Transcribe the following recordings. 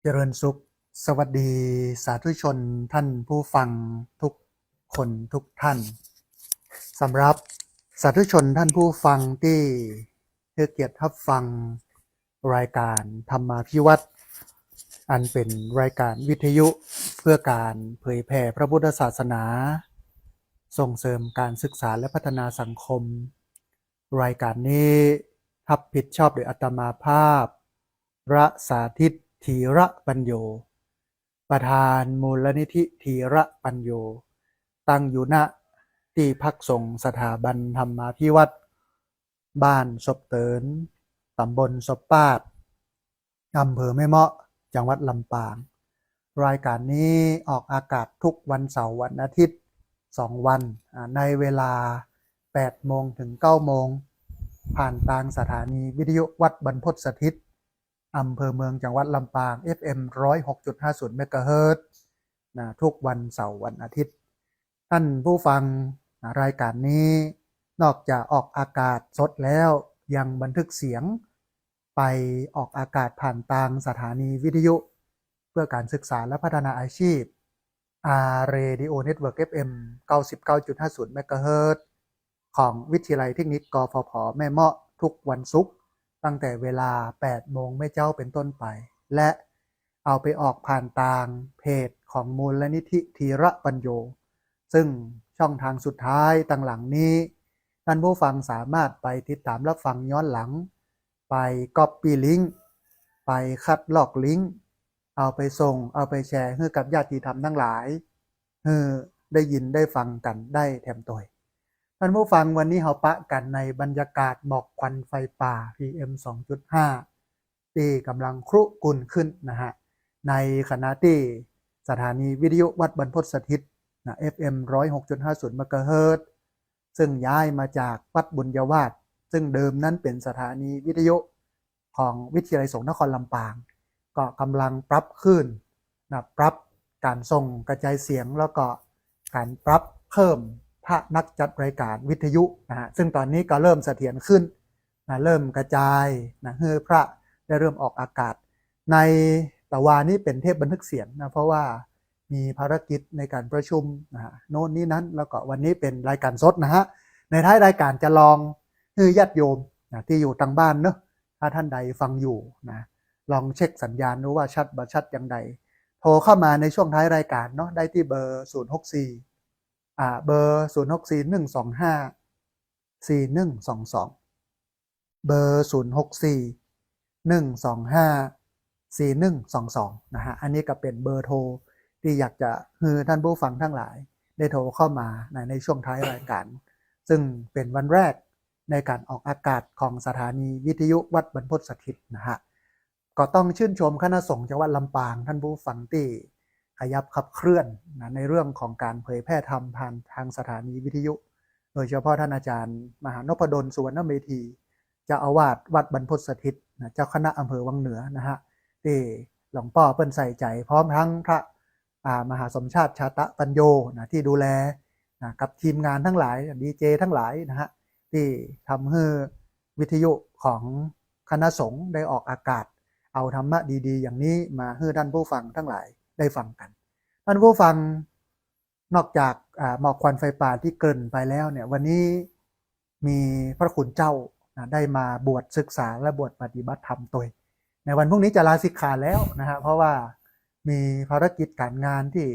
เจริญสุขสวัสดีสาธุชนท่านผู้ฟังทุกคนทุกท่านสำหรับสาธุชนท่านผู้ฟังที่ให้เกียรติรับฟังรายการธรรมาภิวัตน์อันเป็นรายการวิทยุเพื่อการเผยแผ่พระพุทธศาสนาส่งเสริมการศึกษาและพัฒนาสังคมรายการนี้รับผิดชอบโดยอาตมาภาพพระสาธิตธีระปัญโยประธานมูลนิธิธีระปัญโยตั้งอยู่ณที่พักสงฆ์สถาบันธรรมาภิวัตน์บ้านศพเตินตำบลศพปาดอำเภอแม่เมาะจังหวัดลำปางรายการนี้ออกอากาศทุกวันเสาร์วันอาทิตย์2 วันในเวลา8 โมงถึง 9 โมงผ่านทางสถานีวิทยุวัดบรรพตสถิตอำเภอเมืองจังหวัดลำปาง FM 106.50 เมกะเฮิรตซ์ทุกวันเสาร์วันอาทิตย์ท่านผู้ฟังรายการนี้นอกจากออกอากาศสดแล้วยังบันทึกเสียงไปออกอากาศผ่านทางสถานีวิทยุเพื่อการศึกษาและพัฒนาอาชีพRadio Network FM 99.50 เมกะเฮิรตซ์ของวิทยาลัยเทคนิคกฟผ.แม่เมาะทุกวันศุกร์ตั้งแต่เวลา 8 โมงแม่เจ้าเป็นต้นไปและเอาไปออกผ่านทางเพจของมูลนิธิธีระปัญโยซึ่งช่องทางสุดท้ายตั้งหลังนี้ท่านผู้ฟังสามารถไปติดตามรับฟังย้อนหลังไปก๊อปปี้ลิงก์ไปคัดลอกลิงก์เอาไปส่งเอาไปแชร์ให้กับญาติธรรมทั้งหลายได้ยินได้ฟังกันได้แถมตัวท่านผู้ฟังวันนี้เราปะกันในบรรยากาศหมอกควันไฟป่า PM 2.5 ที่กำลังครุกุ่นขึ้นนะฮะในขณะที่สถานีวิทยุวัดบรรพตสถิตFM 106.50 เมกะเฮิรตซ์ซึ่งย้ายมาจากวัดบุญยวาสซึ่งเดิมนั้นเป็นสถานีวิทยุของวิทยาลัยสงฆ์นครลำปางก็กำลังปรับขึ้นปรับการส่งกระจายเสียงแล้วก็การปรับเพิ่มพระนักจัดรายการวิทยุนะฮะซึ่งตอนนี้ก็เริ่มเสถียรขึ้นเริ่มกระจายให้พระได้เริ่มออกอากาศในตะวานี้เป็นเทปบันทึกเสียงเพราะว่ามีภารกิจในการประชุมโน่นนี้นั้นแล้วก็วันนี้เป็นรายการสดนะฮะในท้ายรายการจะลองให้ญาติโยมที่อยู่ทางบ้านเนอะถ้าท่านใดฟังอยู่ลองเช็คสัญญาณดูว่าชัดบ่ชัดอย่างใดโทรเข้ามาในช่วงท้ายรายการเนาะได้ที่เบอร์064เบอร์064-125-4122เบอร์064-125-4122นะฮะอันนี้ก็เป็นเบอร์โทรที่อยากจะให้ท่านผู้ฟังทั้งหลายได้โทรเข้ามาในช่วงท้ายรายการซึ่งเป็นวันแรกในการออกอากาศของสถานีวิทยุวัดบรรพตสถิตนะฮะก็ต้องชื่นชมคณะสงฆ์จังหวัดลำปางท่านผู้ฟังที่ขยับขับเคลื่อนในเรื่องของการเผยแพร่ธรรมผ่านทางสถานีวิทยุโดยเฉพาะท่านอาจารย์มหานพดลสุวรรณเมธีเจ้าอาวาสวัดบรรพตสถิตเจ้าคณะอำเภอวังเหนือนะฮะที่หลวงพ่อเปิ้นใส่ใจพร้อมทั้งพระมหาสมชาติชาตะปัญโยที่ดูแลกับทีมงานทั้งหลายดีเจทั้งหลายนะฮะที่ทำให้วิทยุของคณะสงฆ์ได้ออกอากาศเอาธรรมะดีๆอย่างนี้มาให้ท่านผู้ฟังทั้งหลายได้ฟังกันท่านผู้ฟังนอกจากหมอกควันไฟป่าที่เกริ่นไปแล้วเนี่ยวันนี้มีพระคุณเจ้าได้มาบวชศึกษาและบวชปฏิบัติธรรมตัวในวันพรุ่งนี้จะลาสิกขาแล้วนะฮะเพราะว่ามีภารกิจการงานที่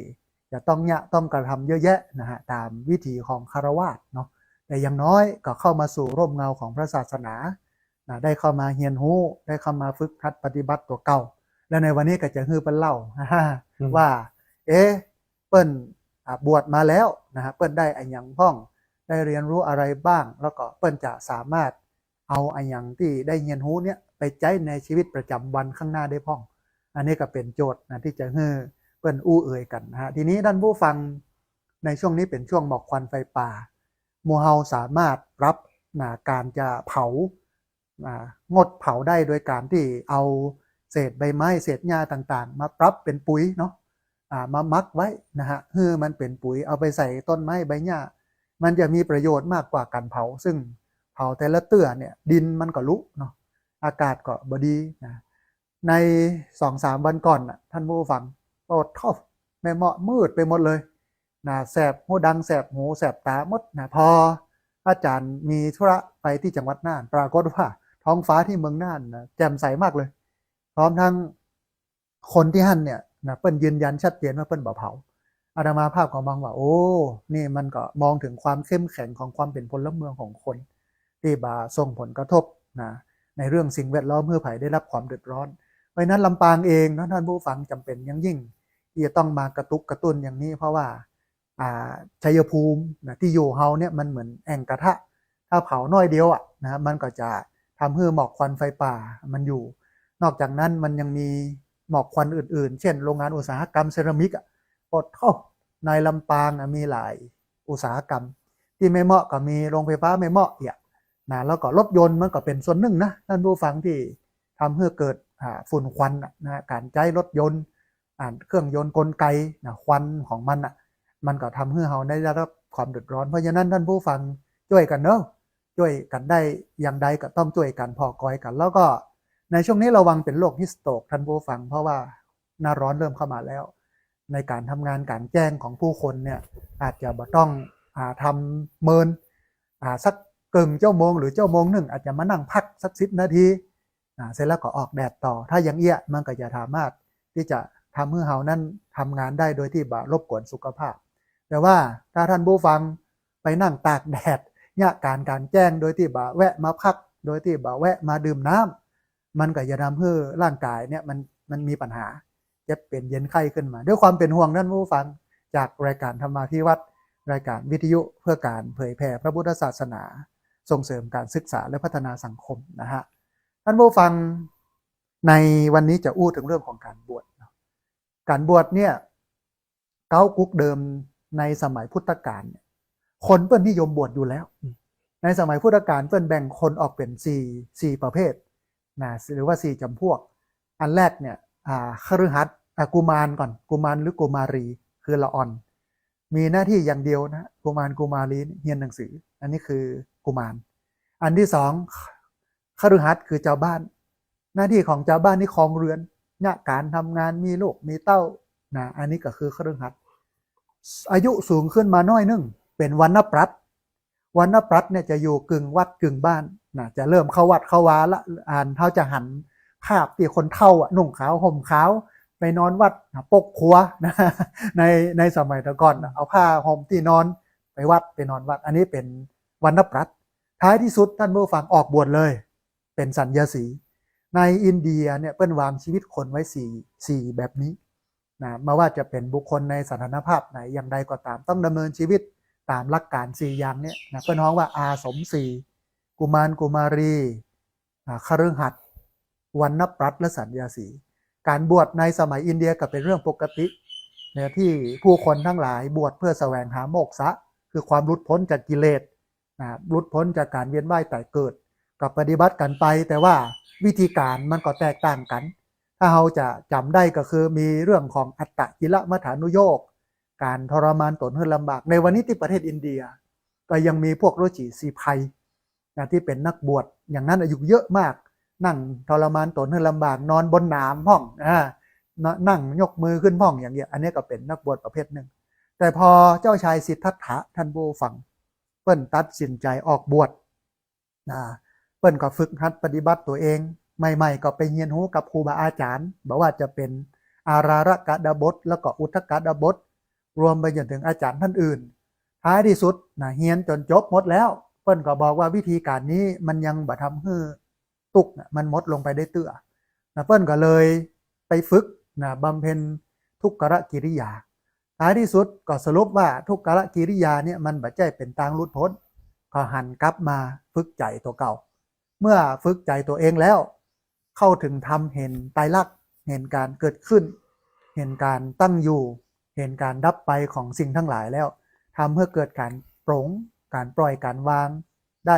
จะต้องกระทำเยอะแยะนะฮะตามวิถีของคฤหัสถ์เนาะแต่อย่างน้อยก็เข้ามาสู่ร่มเงาของพระศาสนาได้เข้ามาเรียนรู้ได้เข้ามาฝึกหัดปฏิบัติตัวเก่าและในวันนี้ก็จะฮือเปิ้นเล่าว่าเปิ้นบวชมาแล้วนะฮะเปิ้นได้อันยังพ้องได้เรียนรู้อะไรบ้างแล้วก็เปิ้นจะสามารถเอาอันยังที่ได้เรียนรู้เนี่ยไปใช้ในชีวิตประจำวันข้างหน้าได้พ้องอันนี้ก็เป็นโจทย์ที่จะฮือเปิ้นอู้เอ่ยกันนะฮะทีนี้ท่านผู้ฟังในช่วงนี้เป็นช่วงหมอกควันไฟป่าหมู่เฮาสามารถรับการจะเผางดเผาได้โดยการที่เอาเศษใบไม้เศษหญ้าต่างๆมาปรับเป็นปุ๋ยเนาะมามักไว้นะฮะให้มันเป็นปุ๋ยเอาไปใส่ต้นไม้ใบหญ้ามันจะมีประโยชน์มากกว่าการเผาซึ่งเผาแต่ละเตื้อเนี่ยดินมันก็ลุเนาะอากาศก็บดีนะ ใน2-3 วันก่อนน่ะท่านผู้ฟังโอดท่อแม่เหมาะมืดไปหมดเลยนะแสบหูดังแสบหูแสบตาหมดนะพออาจารย์มีธุระไปที่จังหวัดน่านปรากฏว่าท้องฟ้าที่เมืองน่านนะแจ่มใสมากเลยพร้อมทั้งคนที่หั่นเนี่ยนะเปิ้นยืนยันชัดเจนว่าเปิ้นบ่เผาอาตมาภาพก็มองว่าโอ้นี่มันก็มองถึงความเข้มแข็งของความเป็นพลเมืองของคนที่บ่ส่งผลกระทบนะในเรื่องสิ่งแวดล้อมเพื่อไผ่ได้รับความเดือดร้อนเพราะนั้นลำปางเองนะท่านผู้ฟังจำเป็นยิ่งที่จะต้องมากระตุกกระตุ้นอย่างนี้เพราะว่าชัยภูมินะที่อยู่เฮาเนี่ยมันเหมือนแอ่งกระทะถ้าเผาน้อยเดียวนะมันก็จะทำให้หมอกควันไฟป่ามันอยู่นอกจากนั้นมันยังมีหมอกควันอื่นๆเช่นโรงงานอุตสาหกรรมเซรามิกปดเข้าในลำปางมีหลายอุตสาหกรรมที่ไม่เหมาะก็มีโรงไฟฟ้าไม่เหมาะนะแล้วก็รถยนต์มันก็เป็นส่วนหนึ่งนะท่านผู้ฟังที่ทำให้เกิดฝุ่นควันนะการใช้รถยนต์เครื่องยนต์กลไกนะควันของมันมันก็ทำให้เราได้รับความเดือดร้อนเพราะฉะนั้นท่านผู้ฟังช่วยกันเนอะช่วยกันได้อย่างใดก็ต้องช่วยกันพอกอยกันแล้วก็ในช่วงนี้ระวังเป็นโรคฮิสโตกท่านผู้ฟังเพราะว่าหน้าร้อนเริ่มเข้ามาแล้วในการทำงานการแจ้งของผู้คนเนี่ยอาจจะบ่ต้องทำเมินสักเกิงเจ้าโมงหรือเจ้าโมงหนึ่งอาจจะมานั่งพักสัก10 นาทีเสร็จแล้วก็ออกแดดต่อถ้ายังเอี้ยมันก็จะสามารถที่จะทำให้เฮานั้นทำงานได้โดยที่บ่รบกวนสุขภาพแต่ว่าถ้าท่านผู้ฟังไปนั่งตากแดดเนี่ยการแจ้งโดยที่บ่แวะมาพักโดยที่บ่แวะมาดื่มน้ำมันก็จะทำให้ร่างกายเนี่ยมันมีปัญหาจะเป็นเย็นไข้ขึ้นมาด้วยความเป็นห่วงท่านผู้ฟังจากรายการธรรมาภิวัตรรายการวิทยุเพื่อการเผยแผ่พระพุทธศาสนาส่งเสริมการศึกษาและพัฒนาสังคมนะฮะท่านผู้ฟังในวันนี้จะอู้ถึงเรื่องของการบวชการบวชเนี่ยเก้ากุ๊กเดิมในสมัยพุทธกาลคนเปิ้นนิยมบวชอยู่แล้วในสมัยพุทธกาลเปิ้นแบ่งคนออกเป็น4ประเภทนะหรือว่า4จำพวกอันแรกเนี่ยคฤหัสถ์กุมารก่อนกุมารหรือกุมารีคือละอ่อนมีหน้าที่อย่างเดียวนะกุมารกุมารีเรียนหนังสืออันนี้คือกุมารอันที่สองคฤหัสถ์คือเจ้าบ้านหน้าที่ของเจ้าบ้านนี่ครองเรือนเนี่ยการทำงานมีลูกมีเต้านะอันนี้ก็คือคฤหัสถ์อายุสูงขึ้นมาน้อยนึงเป็นวรรณปรัชญ์วรรณปรัชญ์เนี่ยจะอยู่กึ่งวัดกึ่งบ้านนะจะเริ่มเข้าวัดเข้าวาละเขาจะหันภาพที่คนเฒ่านุ่งขาวห่มขาวไปนอนวัดปกครัวนะในสมัยก่อนเอาผ้าห่มที่นอนไปวัดไปนอนวัดอันนี้เป็นวรรณปรัชญ์ท้ายที่สุดท่านผู้ฟังออกบวชเลยเป็นสัญญาสีในอินเดียเนี่ยเปิ้นวางชีวิตคนไว้สี่แบบนี้นะไม่ว่าจะเป็นบุคคลในสถานภาพไหนอย่างใดก็ตามต้องดำเนินชีวิตตามหลักการ4อย่างเนี่ยนะเปิ้นฮ้องว่าอาสม4กุมารกุมารีคฤหัสถ์วรรณปรัชญ์และสัญญาสีการบวชในสมัยอินเดียก็เป็นเรื่องปกติเนี่ยที่ผู้คนทั้งหลายบวชเพื่อแสวงหาโมกษะคือความหลุดพ้นจากกิเลสหลุดพ้นจากการเวียนว่ายตายเกิดกับปฏิบัติกันไปแต่ว่าวิธีการมันก็แตกต่างกันถ้าเราจะจำได้ก็คือมีเรื่องของอัตตกิลมัฏฐานุโยคการทรมานตนให้ลำบากในวันนี้ที่ประเทศอินเดียก็ยังมีพวกโรจิสีไพที่เป็นนักบวชอย่างนั้นอายุเยอะมากนั่งทรมานตนให้ลำบากนอนบนหนามห้องนั่งยกมือขึ้นห้องอย่างเงี้ยอันนี้ก็เป็นนักบวชประเภทหนึ่งแต่พอเจ้าชายสิทธัตถะท่านผู้ฟังเปิ้นตัดสินใจออกบวชเปิ้นก็ฝึกหัดปฏิบัติตัวเองใหม่ๆก็ไปเรียนรู้กับครูบาอาจารย์บอกว่าจะเป็นอาราระกะดาบทแล้วก็อุทกะดาบทรวมไปจนถึงอาจารย์ท่านอื่นท้ายที่สุดเรียนจนจบหมดแล้วเปิ้นก็บอกว่าวิธีการนี้มันยังบ่ทำให้ตุกมันหมดลงไปได้เตื้อเปิ้นก็เลยไปฝึกบำเพ็ญทุกขกิริยาท้ายที่สุดก็สรุปว่าทุกขกิริยาเนี่ยมันบ่ใช่เป็นทางหลุดพ้นก็หันกลับมาฝึกใจตัวเก่าเมื่อฝึกใจตัวเองแล้วเข้าถึงธรรมเห็นไตรลักษณ์เห็นการเกิดขึ้นเห็นการตั้งอยู่เห็นการดับไปของสิ่งทั้งหลายแล้วทำให้เกิดการปลงการปล่อยการวางได้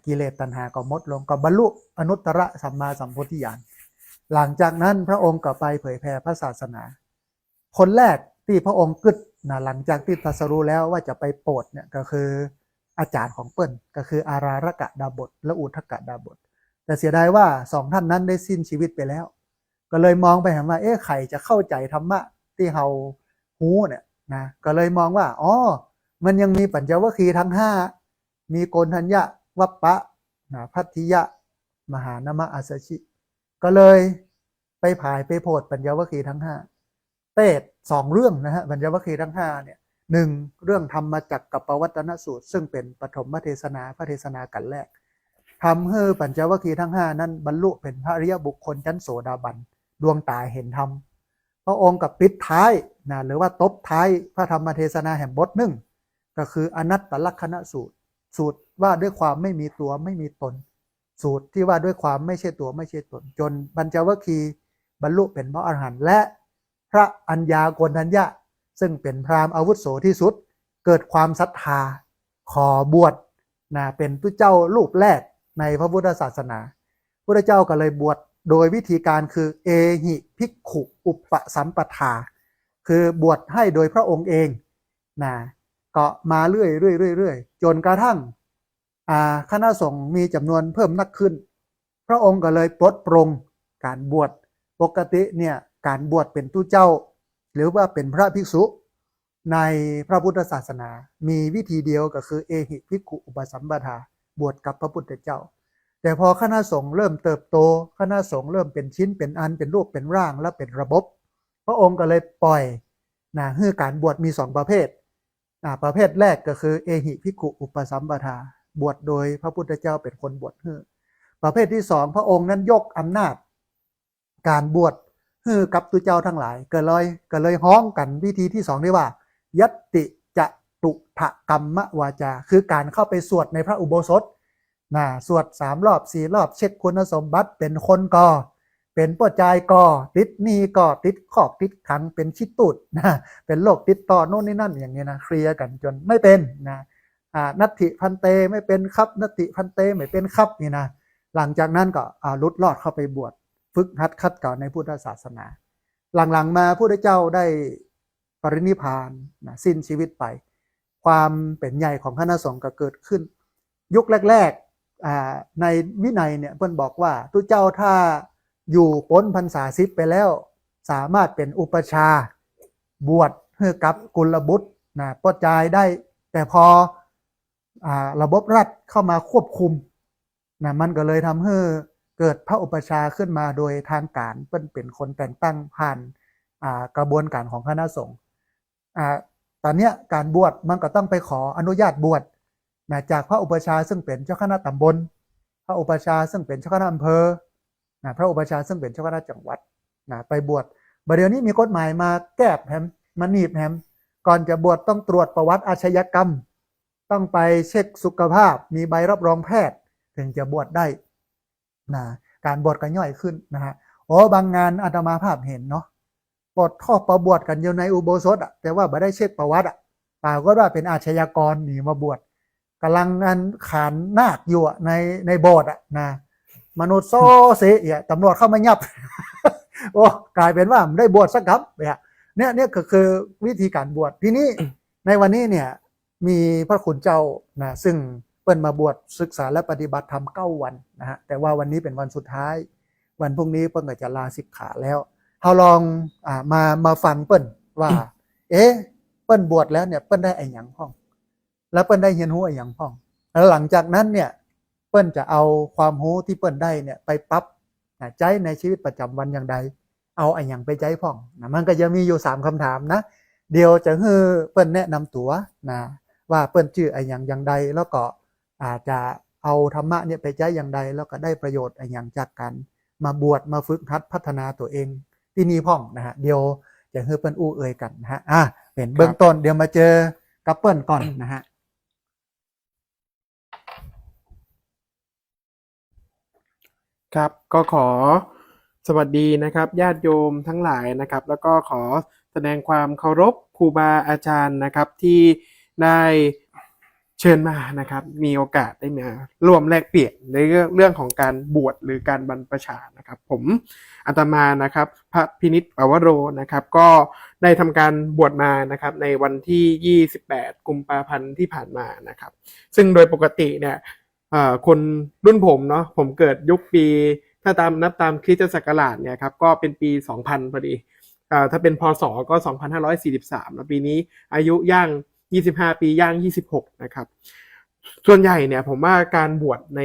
กิเลสตัณหาก็หมดลงก็บรรลุอนุตตรสัมมาสัมโพธิญาณหลังจากนั้นพระองค์ก็ไปเผยแผ่พระศาสนาคนแรกที่พระองค์กึศหลังจากที่ตรัสรู้แล้วว่าจะไปโปรดเนี่ยก็คืออาจารย์ของเปิ้ลก็คืออาราระกะดาบทและอุทกะดาบทแต่เสียดายว่า2ท่านนั้นได้สิ้นชีวิตไปแล้ว ก็เลยมองไปเห็นว่าใครจะเข้าใจธรรมะที่เฮาฮู้เนี่ยนะก็เลยมองว่าอ๋อมันยังมีปัญจวัคคีย์ทั้งห้ามีโกณทัญญะวัปปะนะพัทธิยะมหานามะอัสสชิก็เลยไปผายไปโพดปัญจวัคคีย์ทั้งห้าเทศสองเรื่องนะฮะปัญจวัคคีย์ทั้งห้าเนี่ยหนึ่งเรื่องธรรมจักรกับปวัตตนสูตรซึ่งเป็นปฐมเทศนาพระเทศนากันแรกทำให้ปัญจวัคคีย์ทั้งห้านั้นบรรลุเป็นพระอริยบุคคลชั้นโสดาบันดวงตาเห็นธรรมพระองค์กับปิดท้ายนะหรือว่าตบท้ายพระธรรมเทศนาแห่งบทหนึ่งก็คืออนัตตลักษณสูตรสูตรว่าด้วยความไม่มีตัวไม่มีตนสูตรที่ว่าด้วยความไม่ใช่ตัวไม่ใช่ตนจนปัญจวัคคีย์บรรลุเป็นพระอรหันต์และพระอัญญาโกณทัญญะซึ่งเป็นพราหมณ์อาวุโสที่สุดเกิดความศรัทธาขอบวชนะเป็นพระเจ้ารูปแรกในพระพุทธศาสนาพระเจ้าก็เลยบวชโดยวิธีการคือเอหิภิกขุอุปสัมปทาคือบวชให้โดยพระองค์เองนะก็มาเรื่อยจนกระทั่งคณะสงฆ์มีจำนวนเพิ่มนักขึ้นพระองค์ก็เลยปลดปลงการบวชปกติเนี่ยการบวชเป็นตู้เจ้าหรือว่าเป็นพระภิกษุในพระพุทธศาสนามีวิธีเดียวก็คือเอหิภิกขุอุปสัมปทาบวชกับพระพุทธเจ้าแต่พอคณะสงฆ์เริ่มเติบโตคณะสงฆ์เริ่มเป็นชิ้นเป็นอันเป็นรูปเป็นร่างและเป็นระบบพระองค์ก็เลยปล่อยให้การบวชมีสองประเภทประเภทแรกก็คือเอหิภิกขุอุปสัมปทาบวชโดยพระพุทธเจ้าเป็นคนบวชให้ประเภทที่สองพระองค์นั้นยกอำนาจการบวชให้กับตุเจ้าทั้งหลายก็เลยฮ้องกันวิธีที่สองที่ว่ายัตติจะตุถกรรมวาจาคือการเข้าไปสวดในพระอุโบสถสวด3 รอบ4 รอบเช็คคุณสมบัติเป็นคนก่อเป็นปัจจัยก่อติดหนี้ก่อติดขอกติดขังเป็นชิดตุดเป็นโรคติดต่อโน่นนี่นั่นอย่างนี้นะเคลียร์กันจนไม่เป็นนัตถิพันเตไม่เป็นครับนัตถิพันเตไม่เป็นครับนี่นะหลังจากนั้นก็ลุดลอดเข้าไปบวชฝึกหัดคัดเก่าในพุทธศาสนาหลังๆมาพระพุทธเจ้าได้ปรินิพพานสิ้นชีวิตไปความเป็นใหญ่ของคณะสงฆ์ก็เกิดขึ้นยุคแรกๆในวินัยเนี่ยเพิ่นบอกว่าตุเจ้าถ้าอยู่พ้นพรรษา10ไปแล้วสามารถเป็นอุปชาบวชให้กับกุลบุตรปลดจายได้แต่พอระบบรัฐเข้ามาควบคุมมันก็เลยทำให้เกิดพระอุปชาขึ้นมาโดยทางการเป็นคนแต่งตั้งผ่านกระบวนการของคณะสงฆ์ตอนนี้การบวชมันก็ต้องไปขออนุญาตบวชจากพระอุปชาซึ่งเป็นเจ้าคณะตำบลพระอุปชาซึ่งเป็นเจ้าคณะอำเภอพระอุปชาซึ่งเป็นเจ้าคณะจังหวัดไปบวชเดี๋ยวนี้มีกฎหมายมาแก้แฮมมาหนีบแฮมก่อนจะบวชต้องตรวจประวัติอาชญากรรมต้องไปเช็คสุขภาพมีใบรับรองแพทย์ถึงจะบวชได้การบวชก็ย่อยขึ้นบางงานอาตมาภาพเห็นเนาะปลดท่อประบวชกันอยู่ในอุโบสถแต่ว่าไม่ได้เช็คประวัติป่าก็ว่าเป็นอาชญากรหนีมาบวชกำลังงานขานนาคอยู่ในโบสถ์มนุษย์โซเสียตำรวจเข้ามายับ โอ้กลายเป็นว่าไม่ได้บวชสักครับเนี่ยก็คือวิธีการบวชทีนี้ ในวันนี้เนี่ยมีพระคุณเจ้าซึ่งเปิ้นมาบวชศึกษาและปฏิบัติธรรม9 วันแต่ว่าวันนี้เป็นวันสุดท้ายวันพรุ่งนี้เปิ้นก็จะลาสิกขาแล้วเราลองมาฟังเปิ้นว่าเปิ้นบวชแล้วเนี่ยเปิ้นได้ไอ้หยังพ้องแล้วเปิ้นได้เรียนรู้ไอ้หยังพ้องแล้วหลังจากนั้นเนี่ยเปิ้นจะเอาความรู้ที่เปิ้นได้เนี่ยไปปรับใจในชีวิตประจำวันอย่างใดเอาไอ้หยังไปใจพ้องมันก็จะมีอยู่3 คำถามนะเดี๋ยวจะให้เปิ้นแนะนำตัวว่าเปิ้นชื่อไอ้หยังอย่างใดแล้วก็อาจจะเอาธรรมะเนี่ยไปใจอย่างใดแล้วก็ได้ประโยชน์ไอ้หยังจากกันมาบวชมาฝึกหัดพัฒนาตัวเองที่นี่พ้องเดี๋ยวจะให้เปิ้นอู้เอ่ยกันเป็นเบื้องต้นเดี๋ยวมาเจอกับเปิ้นก่อนครับก็ขอสวัสดีนะครับญาติโยมทั้งหลายนะครับแล้วก็ขอแสดงความเคารพครูบาอาจารย์นะครับที่ได้เชิญมานะครับมีโอกาสได้มาร่วมแลกเปลี่ยนในเรื่องของการบวชหรือการบรรพชานะครับผมอาตมานะครับพระพินิจปวโรนะครับก็ได้ทำการบวชมานะครับในวันที่28 กุมภาพันธ์ที่ผ่านมานะครับซึ่งโดยปกติเนี่ยคนรุ่นผมเนาะผมเกิดยุคปีพ ถ้านับตามคริสตศักราชเนี่ยครับก็เป็นปี 2000 พอดีถ้าเป็นพศก็ 2543แล้วปีนี้อายุย่าง25 ปีย่าง26นะครับส่วนใหญ่เนี่ยผมว่าการบวชใน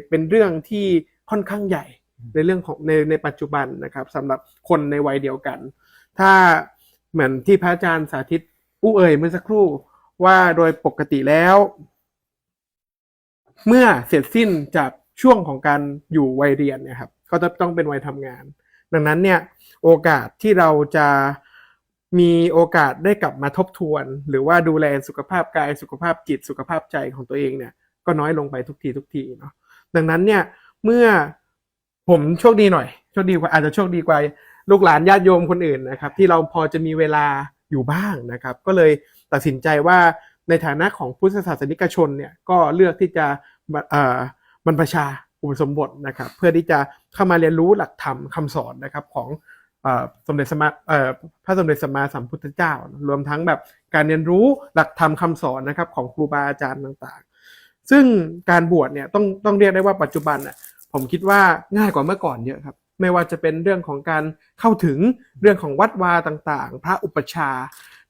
เป็นเรื่องที่ค่อนข้างใหญ่ในเรื่องของในปัจจุบันนะครับสำหรับคนในวัยเดียวกันถ้าเหมือนที่พระอาจารย์สาธิตเอ่ยเมื่อสักครู่ว่าโดยปกติแล้วเมื่อเสร็จสิ้นจากช่วงของการอยู่วัยเรียนเนี่ยครับก็จะต้องเป็นวัยทำงานดังนั้นเนี่ยโอกาสที่เราจะมีโอกาสได้กลับมาทบทวนหรือว่าดูแลสุขภาพกายสุขภาพจิตสุขภาพใจของตัวเองเนี่ยก็น้อยลงไปทุกทีเนาะดังนั้นเนี่ยเมื่อผมโชคดีหน่อยโชคดีกว่าอาจจะโชคดีกว่าลูกหลานญาติโยมคนอื่นนะครับที่เราพอจะมีเวลาอยู่บ้างนะครับก็เลยตัดสินใจว่าในฐานะของพุทธศาสนิกชนเนี่ยก็เลือกที่จะบรรพชาอุปสมบทนะครับเพื่อที่จะเข้ามาเรียนรู้หลักธรรมคำสอนนะครับของสมเด็จพระสมเด็จสัมมาสัมพุทธเจ้ารวมทั้งแบบการเรียนรู้หลักธรรมคำสอนนะครับของครูบาอาจารย์ต่างๆซึ่งการบวชเนี่ยต้องเรียกได้ว่าปัจจุบันน่ะผมคิดว่าง่ายกว่าเมื่อก่อนเยอะครับไม่ว่าจะเป็นเรื่องของการเข้าถึงเรื่องของวัดวาต่างๆพระอุปชา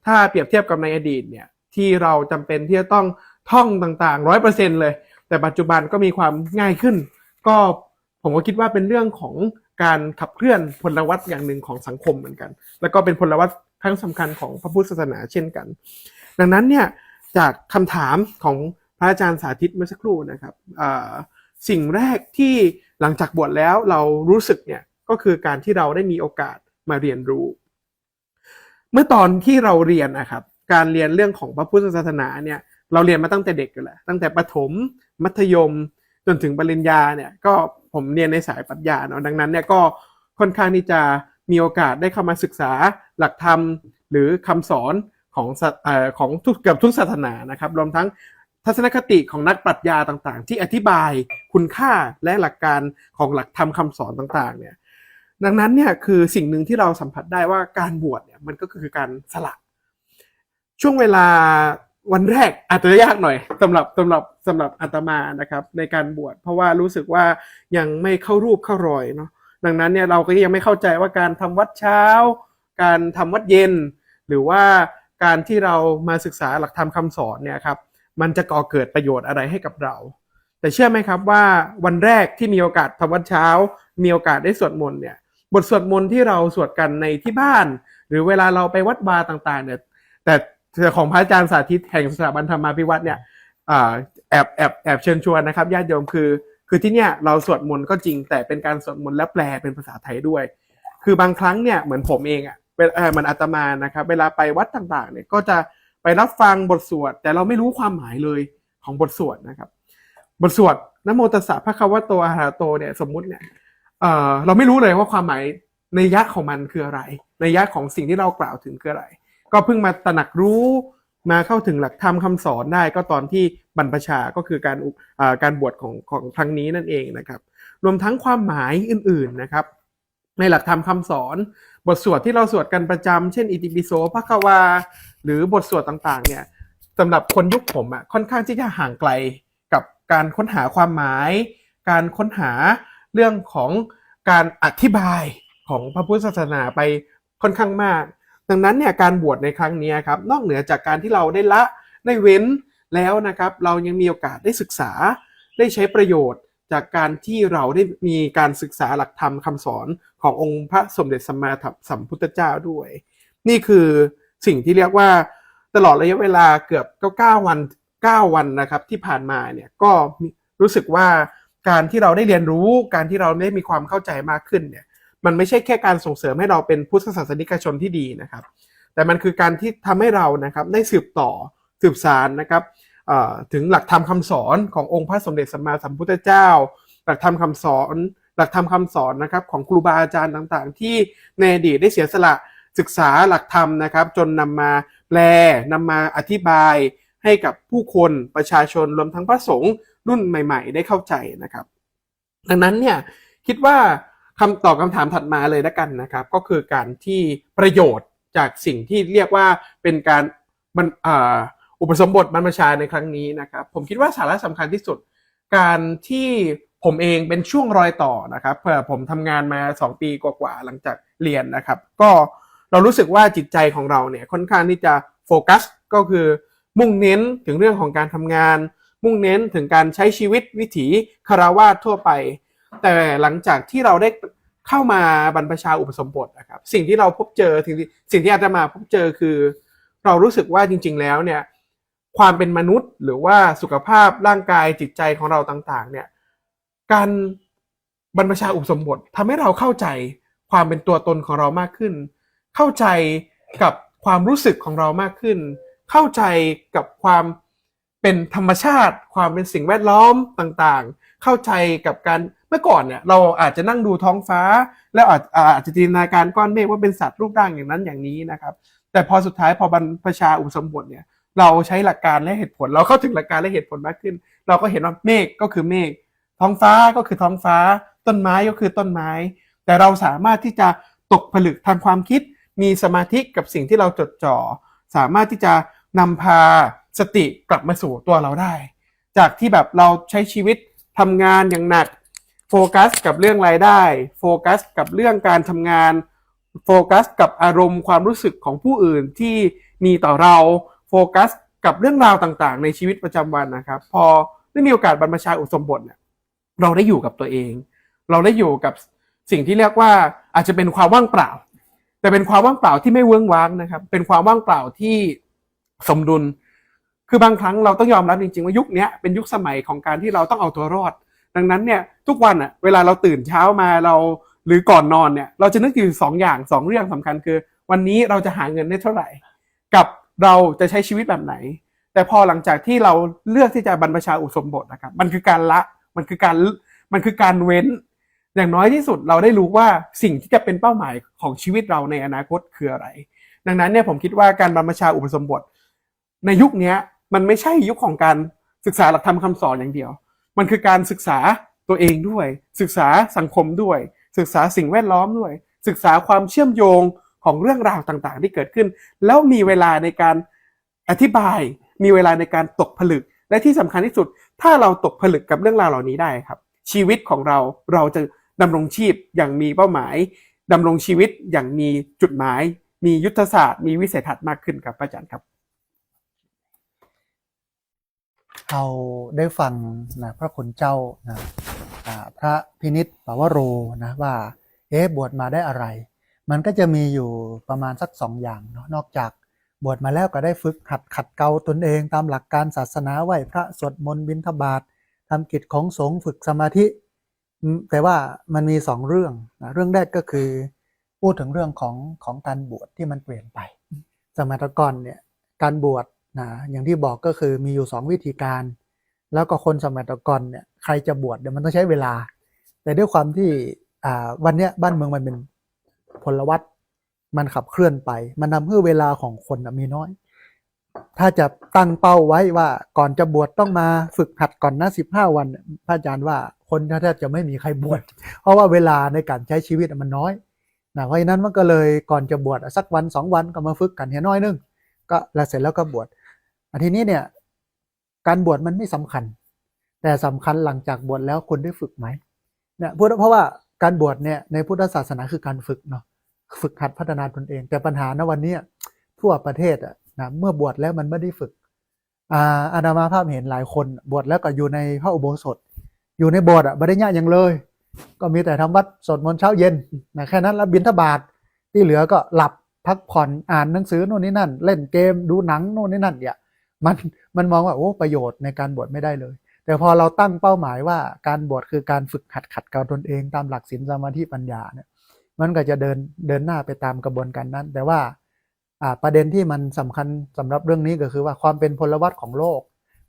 ถ้าเปรียบเทียบกับในอดีตเนี่ยที่เราจำเป็นที่จะต้องท่องต่างๆ 100% เลยแต่ปัจจุบันก็มีความง่ายขึ้นก็ผมก็คิดว่าเป็นเรื่องของการขับเคลื่อนพลวัตอย่างหนึ่งของสังคมเหมือนกันแล้วก็เป็นพลวัตครั้งสำคัญของพระพุทธศาสนาเช่นกันดังนั้นเนี่ยจากคำถามของพระอาจารย์สาธิตเมื่อสักครู่นะครับสิ่งแรกที่หลังจากบวชแล้วเรารู้สึกเนี่ยก็คือการที่เราได้มีโอกาสมาเรียนรู้เมื่อตอนที่เราเรียนนะครับการเรียนเรื่องของพระพุทธศาสนาเนี่ยเราเรียนมาตั้งแต่เด็กกันแหละตั้งแต่ประถมมัธยมจนถึงปริญญาเนี่ยก็ผมเรียนในสายปรัชญาเนาะดังนั้นเนี่ยก็ค่อนข้างที่จะมีโอกาสได้เข้ามาศึกษาหลักธรรมหรือคำสอนของเกือบทุกศาสนานะครับรวมทั้งทัศนคติของนักปรัชญาต่างๆที่อธิบายคุณค่าและหลักการของหลักธรรมคำสอนต่างๆเนี่ยดังนั้นเนี่ยคือสิ่งหนึ่งที่เราสัมผัสได้ว่าการบวชเนี่ยมันก็คือการสละช่วงเวลาวันแรกอาจจะยากหน่อยสำหรับอาตมานะครับในการบวชเพราะว่ารู้สึกว่ายังไม่เข้ารูปเข้ารอยเนาะดังนั้นเนี่ยเราก็ยังไม่เข้าใจว่าการทำวัดเช้าการทำวัดเย็นหรือว่าการที่เรามาศึกษาหลักธรรมคำสอนเนี่ยครับมันจะก่อเกิดประโยชน์อะไรให้กับเราแต่เชื่อไหมครับว่าวันแรกที่มีโอกาสทำวัดเช้ามีโอกาสได้สวดมนต์เนี่ยบทสวดมนต์ที่เราสวดกันในที่บ้านหรือเวลาเราไปวัดวาต่างๆเนี่ยแต่ของพระอาจารย์สาธิตแห่งสถาบันธรรมาภิวัตน์เนี่ยแอบเชิญชวนนะครับญาติโยมคือที่เนี่ยเราสวดมนต์ก็จริงแต่เป็นการสวดมนต์และแปลเป็นภาษาไทยด้วยคือบางครั้งเนี่ยเหมือนผมเองเหมือนอาตมานะครับเวลาไปวัดต่างๆเนี่ยก็จะไปรับฟังบทสวดแต่เราไม่รู้ความหมายเลยของบทสวดนะครับบทสวดนะโมตัสสะภะคะวะโตอะระหะโตเนี่ยสมมุติเนี่ยเราไม่รู้เลยว่าความหมายนัยยะของมันคืออะไรนัยยะของสิ่งที่เรากล่าวถึงคืออะไรก็เพิ่งมาตระหนักรู้มาเข้าถึงหลักธรรมคำสอนได้ก็ตอนที่บรรพชาก็คือการบวชของครั้งนี้นั่นเองนะครับรวมทั้งความหมายอื่นๆนะครับในหลักธรรมคำสอนบทสวดที่เราสวดกันประจำเช่นอิติปิโสภควาหรือบทสวดต่างๆเนี่ยสำหรับคนยุคผมค่อนข้างที่จะห่างไกลกับการค้นหาความหมายการค้นหาเรื่องของการอธิบายของพระพุทธศาสนาไปค่อนข้างมากดังนั้นเนี่ยการบวชในครั้งนี้ครับนอกเหนือจากการที่เราได้ละได้เว้นแล้วนะครับเรายังมีโอกาสได้ศึกษาได้ใช้ประโยชน์จากการที่เราได้มีการศึกษาหลักธรรมคำสอนขององค์พระสมเด็จสัมมาสัมพุทธเจ้าด้วยนี่คือสิ่งที่เรียกว่าตลอดระยะเวลาเกือบ9 วันนะครับที่ผ่านมาเนี่ยก็รู้สึกว่าการที่เราได้เรียนรู้การที่เราได้มีความเข้าใจมากขึ้นเนี่ยมันไม่ใช่แค่การส่งเสริมให้เราเป็นพุทธศาสนิกชนที่ดีนะครับแต่มันคือการที่ทำให้เรานะครับได้สืบสานนะครับถึงหลักธรรมคำสอนขององค์พระสมเด็จสัมมาสัมพุทธเจ้าหลักธรรมคำสอนนะครับของครูบาอาจารย์ต่างๆที่ในอดีตได้เสียสละศึกษาหลักธรรมนะครับจนนำมาแปลนำมาอธิบายให้กับผู้คนประชาชนรวมทั้งพระสงฆ์รุ่นใหม่ๆได้เข้าใจนะครับดังนั้นเนี่ยคิดว่าตอบคำถามถัดมาเลยแล้วกันนะครับก็คือการที่ประโยชน์จากสิ่งที่เรียกว่าเป็นการอุปสมบทบรรพชาในครั้งนี้นะครับผมคิดว่าสาระสำคัญที่สุดการที่ ผมเองเป็นช่วงรอยต่อนะครับเพื่อผมทำงานมา2 ปีกว่าๆหลังจากเรียนนะครับก็เรารู้สึกว่าจิตใจของเราเนี่ยค่อนข้างที่จะโฟกัสก็คือมุ่งเน้นถึงเรื่องของการทำงานมุ่งเน้นถึงการใช้ชีวิตวิถีคฤหัสถ์ทั่วไปแต่หลังจากที่เราได้เข้ามาบรรพชาอุปสมบทนะครับสิ่งที่เราพบเจอสิ่งที่อาตมาพบเจอคือเรารู้สึกว่าจริงๆแล้วเนี่ยความเป็นมนุษย์หรือว่าสุขภาพร่างกายจิตใจของเราต่างๆเนี่ยการบรรพชาอุปสมบททำให้เราเข้าใจความเป็นตัวตนของเรามากขึ้นเข้าใจกับความรู้สึกของเรามากขึ้นเข้าใจกับความเป็นธรรมชาติความเป็นสิ่งแวดล้อมต่างๆเข้าใจกับการเมื่อก่อนเนี่ยเราอาจจะนั่งดูท้องฟ้าแล้วอาจจะจินตนาการก้อนเมฆว่าเป็นสัตว์รูปร่างอย่างนั้นอย่างนี้นะครับแต่พอสุดท้ายพอบรรพชาอุปสมบทเนี่ยเราใช้หลักการและเหตุผลเราเข้าถึงหลักการและเหตุผลมากขึ้นเราก็เห็นว่าเมฆก็คือเมฆท้องฟ้าก็คือท้องฟ้าต้นไม้ก็คือต้นไม้แต่เราสามารถที่จะตกผลึกทางความคิดมีสมาธิกับสิ่งที่เราจดจ่อสามารถที่จะนำพาสติกลับมาสู่ตัวเราได้จากที่แบบเราใช้ชีวิตทำงานอย่างหนักโฟกัสกับเรื่องรายได้โฟกัสกับเรื่องการทำงานโฟกัสกับอารมณ์ความรู้สึกของผู้อื่นที่มีต่อเราโฟกัสกับเรื่องราวต่างๆในชีวิตประจำวันนะครับพอได้มีโอกาสบรรพชาอุปสมบทเนี่ยเราได้อยู่กับตัวเองเราได้อยู่กับสิ่งที่เรียกว่าอาจจะเป็นความว่างเปล่าแต่เป็นความว่างเปล่าที่ไม่เวิ้งว้างนะครับเป็นความว่างเปล่าที่สมดุลคือบางครั้งเราต้องยอมรับจริงๆว่ายุคนี้เป็นยุคสมัยของการที่เราต้องเอาตัวรอดดังนั้นเนี่ยทุกวันอ่ะเวลาเราตื่นเช้ามาเราหรือก่อนนอนเนี่ยเราจะนึกอยู่2 เรื่องสำคัญคือวันนี้เราจะหาเงินได้เท่าไหร่กับเราจะใช้ชีวิตแบบไหนแต่พอหลังจากที่เราเลือกที่จะบรรพชาอุปสมบทนะครับมันคือการละมันคือการเว้นอย่างน้อยที่สุดเราได้รู้ว่าสิ่งที่จะเป็นเป้าหมายของชีวิตเราในอนาคตคืออะไรดังนั้นเนี่ยผมคิดว่าการบรรพชาอุปสมบทในยุคนี้มันไม่ใช่ยุคของการศึกษาหลักธรรมคำสอนอย่างเดียวมันคือการศึกษาตัวเองด้วยศึกษาสังคมด้วยศึกษาสิ่งแวดล้อมด้วยศึกษาความเชื่อมโยงของเรื่องราวต่างๆที่เกิดขึ้นแล้วมีเวลาในการอธิบายมีเวลาในการตกผลึกและที่สำคัญที่สุดถ้าเราตกผลึกกับเรื่องราวเหล่านี้ได้ครับชีวิตของเราจะดำรงชีพอย่างมีเป้าหมายดำรงชีวิตอย่างมีจุดหมายมียุทธศาสตร์มีวิสัยทัศน์มากขึ้นครับอาจารย์ครับเราได้ฟังนะพระคุณเจ้านะพระพินิจปวโรนะว่าบวชมาได้อะไรมันก็จะมีอยู่ประมาณสัก2 อย่างเนาะนอกจากบวชมาแล้วก็ได้ฝึกหัดขัดเกลาตนเองตามหลักการศาสนาไหว้พระสวดมนต์บิณฑบาตทำกิจของสงฆ์ฝึกสมาธิแต่ว่ามันมี2 เรื่องนะเรื่องแรกก็คือพูดถึงเรื่องของการบวชที่มันเปลี่ยนไปสมัยก่อนเนี่ยการบวชนะอย่างที่บอกก็คือมีอยู่2 วิธีการแล้วก็คนสมัยก่อนเนี่ยใครจะบวชเนี่ยมันต้องใช้เวลาแต่ด้วยความที่วันเนี้ยบ้านเมืองมันเป็นพลวัตมันขับเคลื่อนไปมันทำให้เวลาของคนมีน้อยถ้าจะตั้งเป้าไว้ว่าก่อนจะบวชต้องมาฝึกหัดก่อนนะ15 วันพระอาจารย์ว่าคนแทบจะไม่มีใครบวชเพราะว่าเวลาในการใช้ชีวิตมันน้อยนะเพราะฉะนั้นมันก็เลยก่อนจะบวชสักวัน2 วันก็มาฝึกกันน้อยนึงก็แล้วเสร็จแล้วก็บวชทีนี้เนี่ยการบวชมันไม่สำคัญแต่สำคัญหลังจากบวชแล้วคุณได้ฝึกไหมเนี่ยเพราะว่าการบวชเนี่ยในพุทธศาสนาคือการฝึกเนาะฝึกหัดพัฒนาตนเองแต่ปัญหาณวันนี้ทั่วประเทศนะเมื่อบวชแล้วมันไม่ได้ฝึกอาตมาภาพเห็นหลายคนบวชแล้วก็อยู่ในพระอุโบสถอยู่ในโบสถ์ไม่ได้ยากอย่างเลยก็มีแต่ทำวัดสวดมนต์เช้าเย็นนะแค่นั้นแล้วบิณฑบาตที่เหลือก็หลับพักผ่อนอ่านหนังสือโน่นนี่นั่นเล่นเกมดูหนังโน่นนี่นั่นเนี่ยมันมองว่าโอ้ประโยชน์ในการบวชไม่ได้เลยแต่พอเราตั้งเป้าหมายว่าการบวชคือการฝึกหัดขัดเกลาตนเองตามหลักศีลสมาธิปัญญาเนี่ยมันก็จะเดินหน้าไปตามกระบวนการนั้นแต่ว่าประเด็นที่มันสำคัญสำหรับเรื่องนี้ก็คือว่าความเป็นพลวัตของโลก